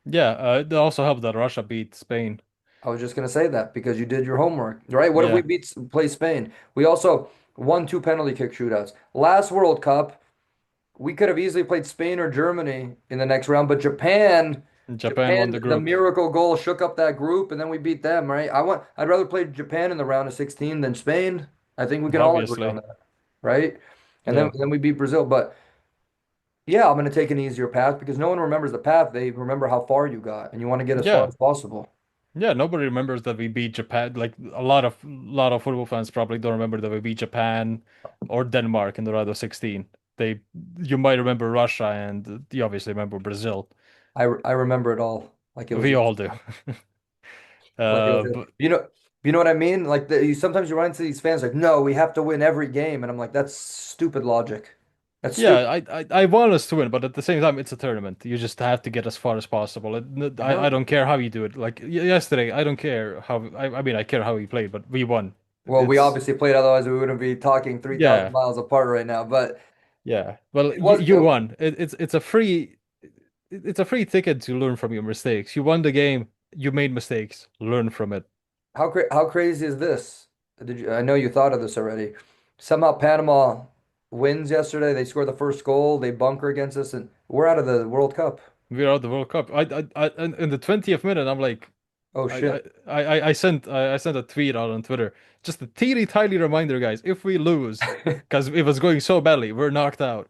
yeah. It also helped that Russia beat Spain. I was just gonna say that because you did your homework, right? What if we Yeah, play Spain? We also won two penalty kick shootouts. Last World Cup, we could have easily played Spain or Germany in the next round, but Japan, Japan won Japan, the the group. miracle goal shook up that group, and then we beat them, right? I'd rather play Japan in the round of 16 than Spain. I think we can all agree on Obviously, that, right? And then yeah, then we beat Brazil, but yeah, I'm gonna take an easier path because no one remembers the path. They remember how far you got, and you want to get as far yeah. as possible. Yeah, nobody remembers that we beat Japan. Like lot of football fans probably don't remember that we beat Japan or Denmark in the round of 16. They You might remember Russia and you obviously remember Brazil. I remember it all like it was We all do. yesterday. Like it was, But you know what I mean? Like sometimes you run into these fans like, no, we have to win every game, and I'm like, that's stupid logic. That's stupid. yeah, I want us to win, but at the same time, it's a tournament. You just have to get as far as possible. I I know. don't care how you do it. Like yesterday, I don't care how. I mean, I care how we played, but we won. Well, we It's obviously played, otherwise we wouldn't be talking 3,000 yeah. miles apart right now. But Yeah. Well, it was you won. It's a it's a free ticket to learn from your mistakes. You won the game. You made mistakes. Learn from it. how crazy is this? I know you thought of this already. Somehow Panama wins yesterday. They score the first goal. They bunker against us, and we're out of the World Cup. We're out the World Cup. In the 20th minute, I'm like, Oh shit. I sent a tweet out on Twitter. Just a teeny tiny reminder, guys. If we lose, because it was going so badly, we're knocked out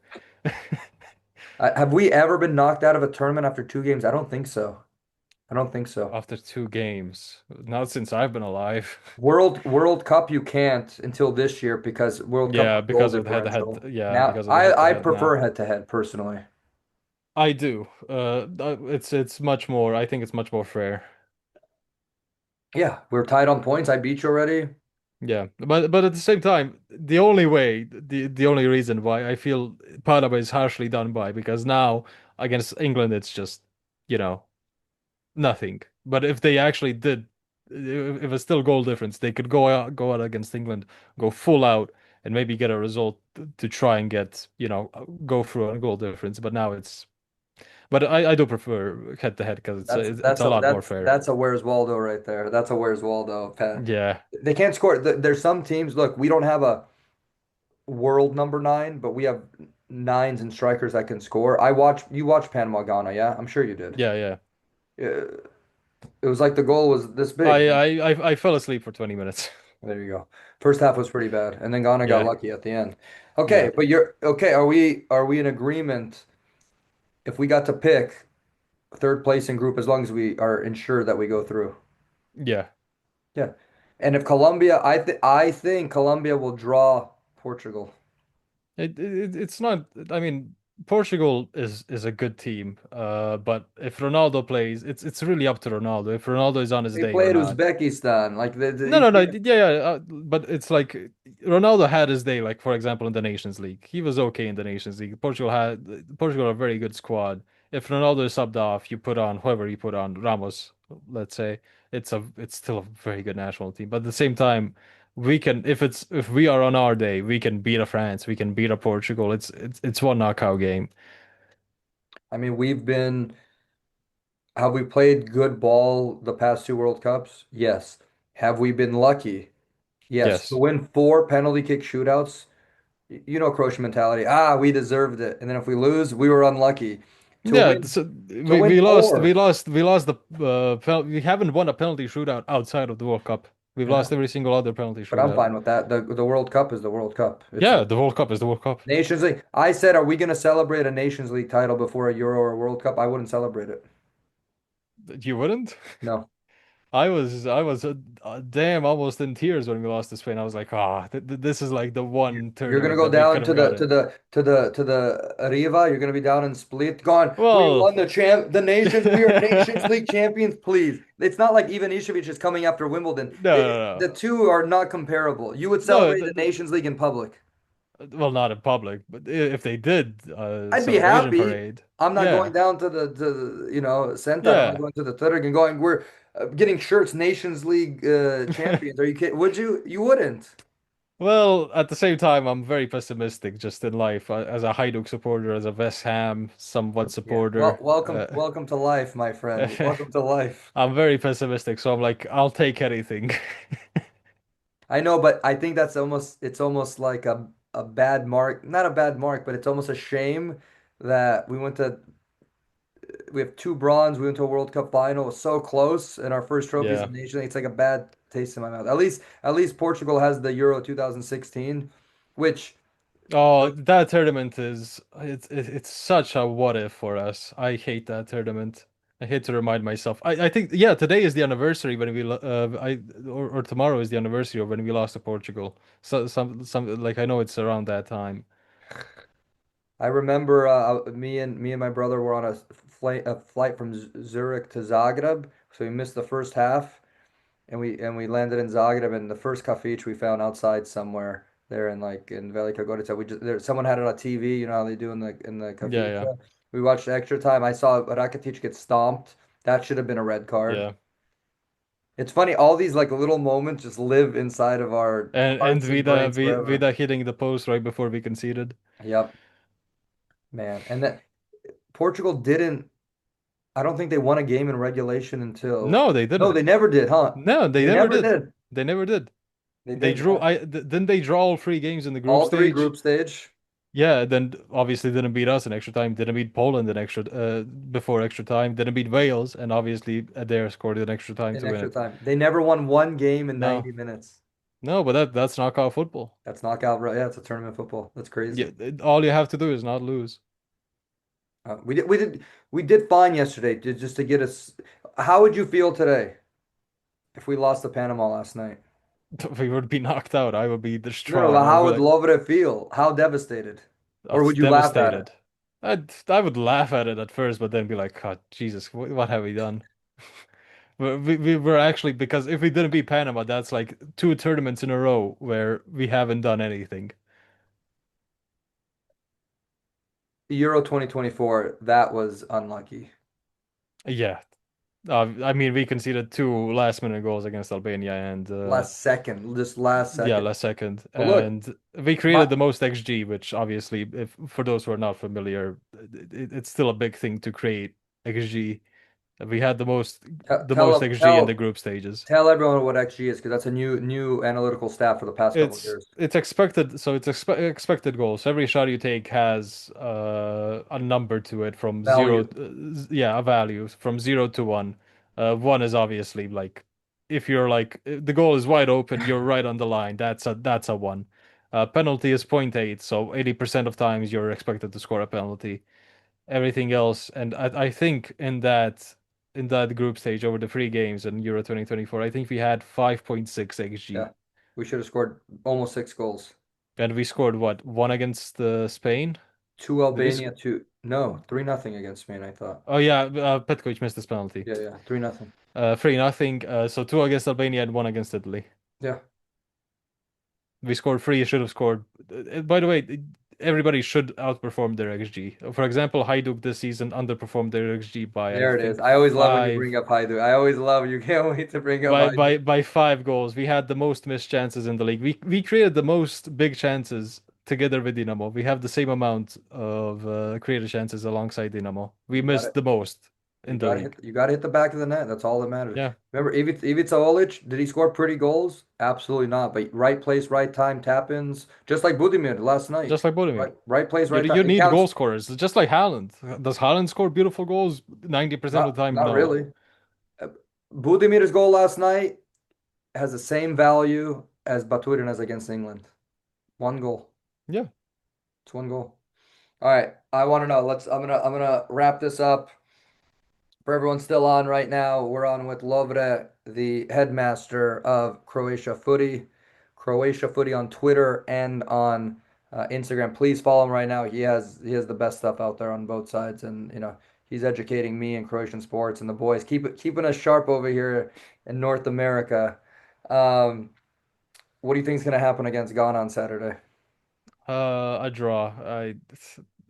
Have we ever been knocked out of a tournament after two games? I don't think so. I don't think so. after two games. Not since I've been alive. World Cup you can't until this year because World Cup Yeah, was goal because of the head-to-head. differential. Yeah, Now because of the I head-to-head prefer now. head to head personally. I do. It's much more. I think it's much more fair. Yeah, we're tied on points. I beat you already. Yeah, but at the same time, the only way, the only reason why I feel Panama is harshly done by because now against England it's just you know nothing. But if they actually did, if it's still goal difference, they could go out against England, go full out, and maybe get a result to try and get go through on goal difference. But now it's. But I do prefer head to head because That's it's that's a a lot more that's fair. that's a Where's Waldo right there. That's a Where's Waldo. Yeah, They can't score. There's some teams. Look, we don't have a world number nine, but we have nines and strikers that can score. You watched Panama Ghana, yeah? I'm sure you did. yeah, yeah. Uh, It was like the goal was this big. I fell asleep for 20 minutes. There you go. First half was pretty bad, and then Ghana got Yeah, lucky at the end. Okay, yeah, but you're okay. Are we in agreement if we got to pick third place in group as long as we are ensured that we go through? yeah. Yeah. And if Colombia, I think Colombia will draw Portugal. It's not. I mean, Portugal is a good team. But if Ronaldo plays, it's really up to Ronaldo. If Ronaldo is on his We day or played not. Uzbekistan. Like No, you no, no. can't. Yeah, yeah. But it's like Ronaldo had his day. Like for example, in the Nations League, he was okay in the Nations League. Portugal had a very good squad, if Ronaldo is subbed off, you put on whoever you put on, Ramos, let's say, it's still a very good national team. But at the same time, we can if we are on our day, we can beat a France, we can beat a Portugal. It's one knockout game. I mean, have we played good ball the past two World Cups? Yes. Have we been lucky? Yes. To Yes. win four penalty kick shootouts, you know Croatian mentality. We deserved it. And then if we lose, we were unlucky. To Yeah, win, so to we win lost we four. lost we lost the we haven't won a penalty shootout outside of the World Cup. We've Yeah. lost every single other penalty But I'm shootout. fine with that. The World Cup is the World Cup. It's Yeah, the World Cup is the World Cup. Nations League. I said, are we going to celebrate a Nations League title before a Euro or a World Cup? I wouldn't celebrate it. You wouldn't? No. I was damn almost in tears when we lost to Spain. I was like, this is like the one You're gonna tournament go that we could down have gotten. to the Riva. You're gonna be down in Split. Going, we Well, won the nations. We are Nations League champions. Please, it's not like Ivan Ishevich is coming after Wimbledon. The no, two are not comparable. You would no, no, celebrate the Nations League in public. well, not in public, but if they did I'd be celebration happy. parade, I'm not going yeah, down to the center. I'm not yeah. going to the third and going. We're getting shirts Nations League champions. Are you kidding? Would you? You wouldn't. Well, at the same time, I'm very pessimistic just in life. As a Hajduk supporter, as a West Ham somewhat Yeah. Well, supporter, welcome to life, my friend. Welcome to life. I'm very pessimistic. So I'm like, I'll take anything. I know, but I think it's almost like a bad mark, not a bad mark, but it's almost a shame that we have two bronze, we went to a World Cup final, it was so close, and our first trophies Yeah. in nation. It's like a bad taste in my mouth. At least Portugal has the Euro 2016, which Oh, that tournament is it's such a what if for us. I hate that tournament. I hate to remind myself. I think yeah, today is the anniversary when we I or tomorrow is the anniversary of when we lost to Portugal. So some like I know it's around that time. I remember me and my brother were on a flight from Zurich to Zagreb, so we missed the first half. And we landed in Zagreb, and the first cafe we found outside somewhere there in Velika Gorica. Someone had it on TV. You know how they do in the Yeah, cafe. yeah. We watched extra time. I saw Rakitic get stomped. That should have been a red card. Yeah. It's funny, all these like little moments just live inside of our And hearts and brains forever. Vida hitting the post right before we conceded. Yep, man. And that Portugal didn't. I don't think they won a game in regulation until. No, they No, they didn't. never did, huh? No, they They never never did. did. They never did. They They did. drew Yeah. didn't they draw all three games in the group All three stage? group stage Yeah, then obviously didn't beat us in extra time, didn't beat Poland in extra before extra time, didn't beat Wales, and obviously Adair scored in extra time in to win extra it. time. They never won one game in No, 90 minutes. no, but that's knockout football. That's knockout. Yeah, it's a tournament football. That's Yeah, crazy. all you have to do is not lose. We did fine yesterday just to get us. How would you feel today if we lost to Panama last night? We would be knocked out. I would be No, no. distraught. But I would how be would like, Lovre feel? How devastated? Or that's would you laugh at it? devastated. I would laugh at it at first, but then be like, God, Jesus, what have we done? We were actually because if we didn't beat Panama, that's like two tournaments in a row where we haven't done anything. Euro 2024, that was unlucky. Yeah, I mean, we conceded two last minute goals against Albania and Last second, just last yeah, second. last second, But look, and we created my the most XG, which obviously, if for those who are not familiar, it's still a big thing to create XG. We had tell the most tell XG in the tell group stages. tell everyone what XG is because that's a new analytical stat for the past couple of years. It's expected, so it's expected goals. Every shot you take has a number to it from zero, Value. yeah, a value from 0 to 1. One is obviously like if you're like the goal is wide open, you're right on the line. That's a one. Penalty is point 0.8, so 80% of times you're expected to score a penalty. Everything else, and I think in that group stage over the three games in Euro 2024, I think we had 5.6 XG. Yeah. We should have scored almost six goals. And we scored what? One against Spain? Two Did we? Albania, two. No, 3-0 against Spain, I thought. Oh yeah, Petkovic missed his penalty. Yeah, yeah. 3-0. 3-0. So two against Albania and one against Italy. Yeah. We scored three. You should have scored. By the way, everybody should outperform their XG. For example, Hajduk this season underperformed their XG by I There it is. think I always love when you bring five up Haidu. I always love you. Can't wait to bring up Haidu. by 5 goals. We had the most missed chances in the league. We created the most big chances together with Dinamo. We have the same amount of created chances alongside Dinamo. We You got missed it. the most You in the got to hit. league. You got to hit the back of the net. That's all that matters. Yeah, Remember, Ivica Olic, did he score pretty goals? Absolutely not. But right place, right time, tap ins, just like Budimir last night. just like Bodimir. Right place, right time. You It need counts. goal scorers, just like Haaland. Does Haaland score beautiful goals 90% of the time? Not No. really. Uh, Budimir's goal last night has the same value as Baturina's against England. One goal. Yeah. It's one goal. All right. I want to know. I'm gonna wrap this up. For everyone still on right now, we're on with Lovre, the headmaster of Croatia Footy on Twitter and on Instagram. Please follow him right now. He has the best stuff out there on both sides, and he's educating me in Croatian sports and the boys. Keeping us sharp over here in North America. Um, what do you think is going to happen against Ghana on Saturday? A draw.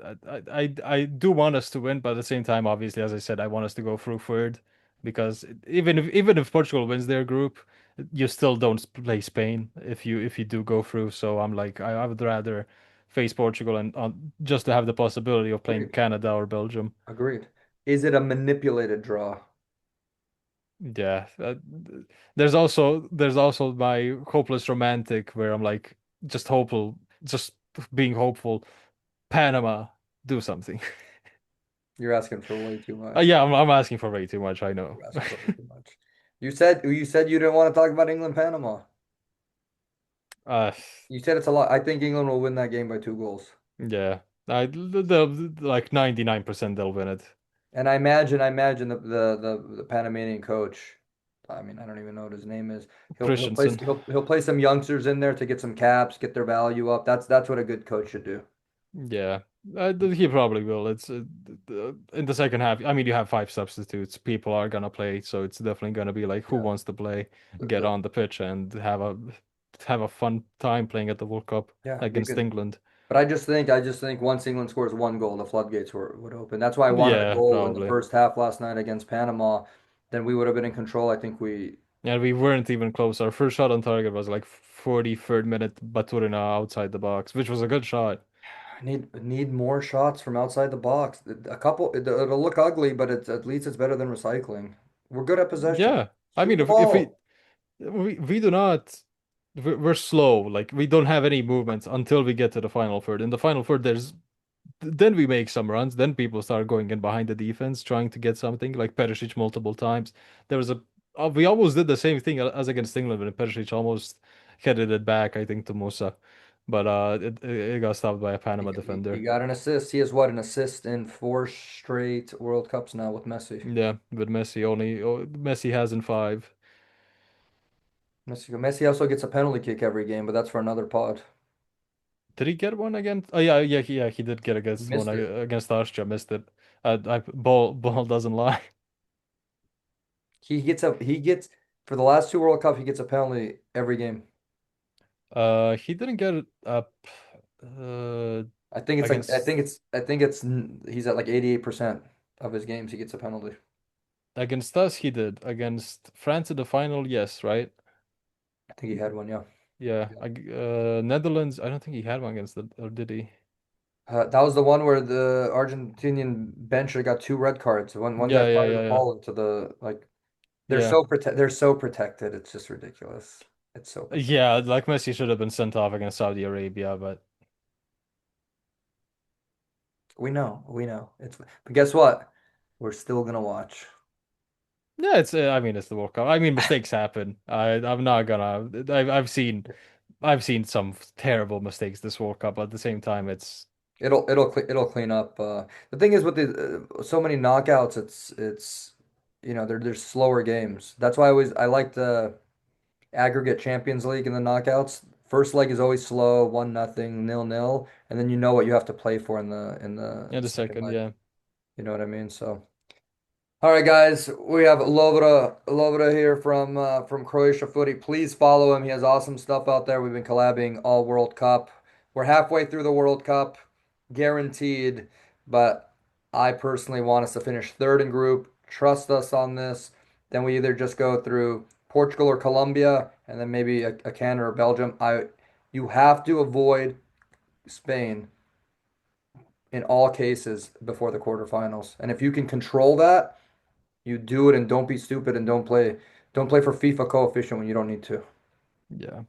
I do want us to win, but at the same time, obviously, as I said, I want us to go through third because even if Portugal wins their group, you still don't play Spain if you do go through. So I'm like, I would rather face Portugal and just to have the possibility of playing Agreed. Canada or Belgium. Agreed. Is it a manipulated draw? Yeah. There's also my hopeless romantic where I'm like just hopeful, just being hopeful. Panama, do something. You're asking for way too much. Yeah, I'm asking for way too much. I know. You're asking for way too much. You said you didn't want to talk about England Panama. Uh, You said it's a lot. I think England will win that game by 2 goals. yeah. They'll like 99% they'll win it. And I imagine the Panamanian coach. I mean, I don't even know what his name is. He'll place Christensen. he'll play some youngsters in there to get some caps, get their value up. That's what a good coach should do. Yeah. He probably will. It's in the second half. I mean, you have five substitutes. People are gonna play, so it's definitely gonna be like who Yeah. wants to play, The, get the, on the pitch and have a fun time playing at the World Cup yeah, be against good. England. But I just think once England scores 1 goal, the floodgates would open. That's why I wanted a Yeah, goal in the probably. first half last night against Panama. Then we would have been in control. I think we Yeah, we weren't even close. Our first shot on target was like 43rd minute Baturina outside the box, which was a good shot. need more shots from outside the box. A couple, it'll look ugly, but it's at least it's better than recycling. We're good at possession. Yeah. I Shoot mean, the if ball. we do not we're slow. Like we don't have any movements until we get to the final third. In the final third, then we make some runs. Then people start going in behind the defense, trying to get something like Perisic multiple times. There was a we almost did the same thing as against England when Perisic almost headed it back, I think, to Musa, but it got stopped by a He, Panama he, he defender. got an assist. He has what, an assist in 4 straight World Cups now with Messi. Yeah, with Messi only. Messi has in five. Messi also gets a penalty kick every game, but that's for another pod. Did he get one against? Oh yeah, he did get He against one missed it. against Austria, missed it. Ball doesn't lie. He gets for the last 2 World Cup, he gets a penalty every game. He didn't get it up uh I think it's like I against think it's I think it's he's at like 88% of his games he gets a penalty. against us. He did against France in the final. Yes, right? I think he had one, yeah. Yeah. Yeah. Netherlands. I don't think he had one against the or did he? That was the one where the Argentinian bencher got 2 red cards. One guy Yeah, yeah, fired the yeah, yeah. ball into the like Yeah. they're so protected. It's just ridiculous. It's so protected. Yeah, like Messi should have been sent off against Saudi Arabia, but We know. But guess what? We're still gonna watch. yeah, it's I mean it's the World Cup. I mean mistakes happen. I'm not gonna. I've seen some terrible mistakes this World Cup. But at the same time, it's It'll clean up. The thing is with the so many knockouts, it's they're slower games. That's why I like the aggregate Champions League in the knockouts. First leg is always slow, 1-0, 0-0, and then you know what you have to play for in in the the second second. leg. Yeah. You know what I mean? So, all right, guys, we have Lovre here from Croatia Footy. Please follow him. He has awesome stuff out there. We've been collabing all World Cup. we're halfway through the World Cup, guaranteed. But I personally want us to finish third in group. Trust us on this. Then we either just go through Portugal or Colombia, and then maybe a Canada or Belgium. You have to avoid Spain in all cases before the quarterfinals. And if you can control that, you do it and don't be stupid and don't play for FIFA coefficient when you don't need to. Yeah.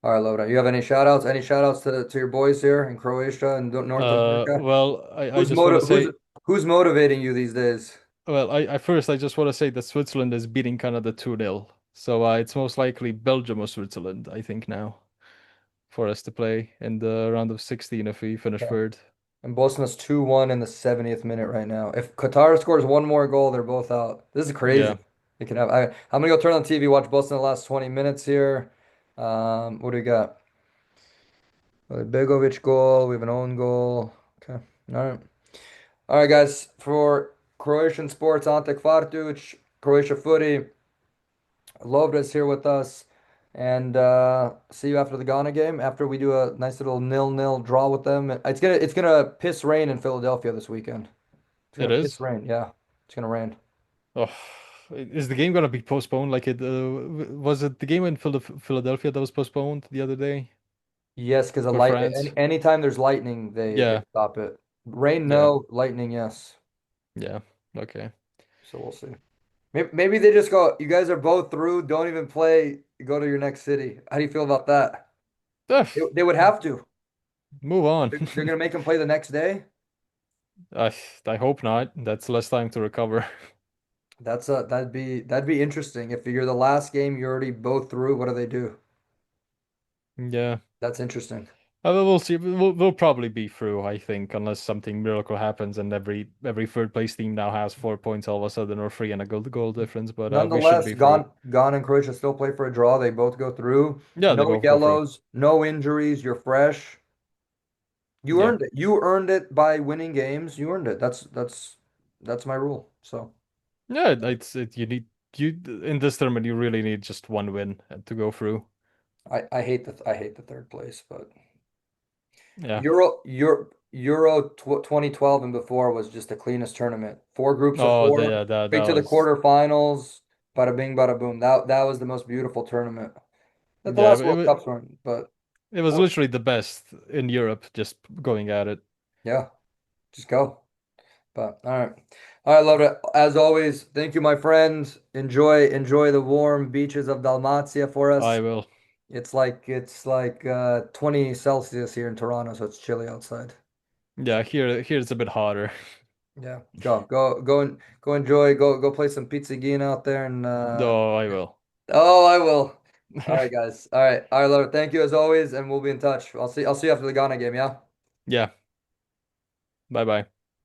All right, Lovre. You have any shout outs? Any shout outs to your boys here in Croatia and North America? Well, I Who's just want to motiv who's say, who's motivating you these days? well, I first I just want to say that Switzerland is beating Canada 2-0. So it's most likely Belgium or Switzerland, I think now, for us to play in the round of 16 if we finish Yeah. third. And Bosna's 2-1 in the 70th minute right now. If Qatar scores one more goal, they're both out. This is crazy. Yeah, They can have I'm gonna go turn on TV, watch Boston the last 20 minutes here. What do we got? Begovic goal. We have an own goal. Okay. All right. All right, guys. For Croatian sports, Ante Kvartuc, Croatia footy. Lovre's here with us. And see you after the Ghana game. After we do a nice little 0-0 draw with them. It's gonna piss rain in Philadelphia this weekend. It's it gonna piss is. rain. Yeah, it's gonna rain. Oh, is the game gonna be postponed? Like was it the game in Philadelphia that was postponed the other day Yes, because for France? anytime there's lightning, they Yeah, stop it. Rain, yeah, no. Lightning, yes. yeah. Okay. So we'll see. Maybe they just go. You guys are both through. Don't even play. Go to your next city. How do you feel about that? Ugh, They would have to. move on. They're gonna make them play the next day. I I hope not. That's less time to recover. That'd be interesting. If you're the last game, you're already both through. What do they do? Yeah. That's interesting. We'll see. We'll probably be through, I think, unless something miracle happens and every third place team now has 4 points all of a sudden or three and a goal difference. But we should Nonetheless, be through. Ghana and Croatia still play for a draw. They both go through. Yeah, they No both go through. yellows, no injuries. You're fresh. You Yeah. earned it. You earned it by winning games. You earned it. That's my rule. So Yeah, you need you in this tournament you really need just one win to go through. I hate the third place, but Yeah. Euro 2012 and before was just the cleanest tournament. Four groups of Oh, four, that straight to the was quarterfinals. Bada bing, bada boom. That was the most beautiful tournament that the yeah. last World Cups weren't. But It was four, literally the best in Europe just going at it. yeah, just go. But all right, love it. As always, thank you, my friend. Enjoy the warm beaches of Dalmatia for I us. will. It's like 20 Celsius here in Toronto, so it's chilly outside. Yeah, here it's a bit hotter. Yeah, go enjoy. Go play some pizzagina out there, and No, I will. oh, I will. All right, guys. All right, love it. Thank you as always, and we'll be in touch. I'll see you after the Ghana game. Yeah. Yeah. Bye bye.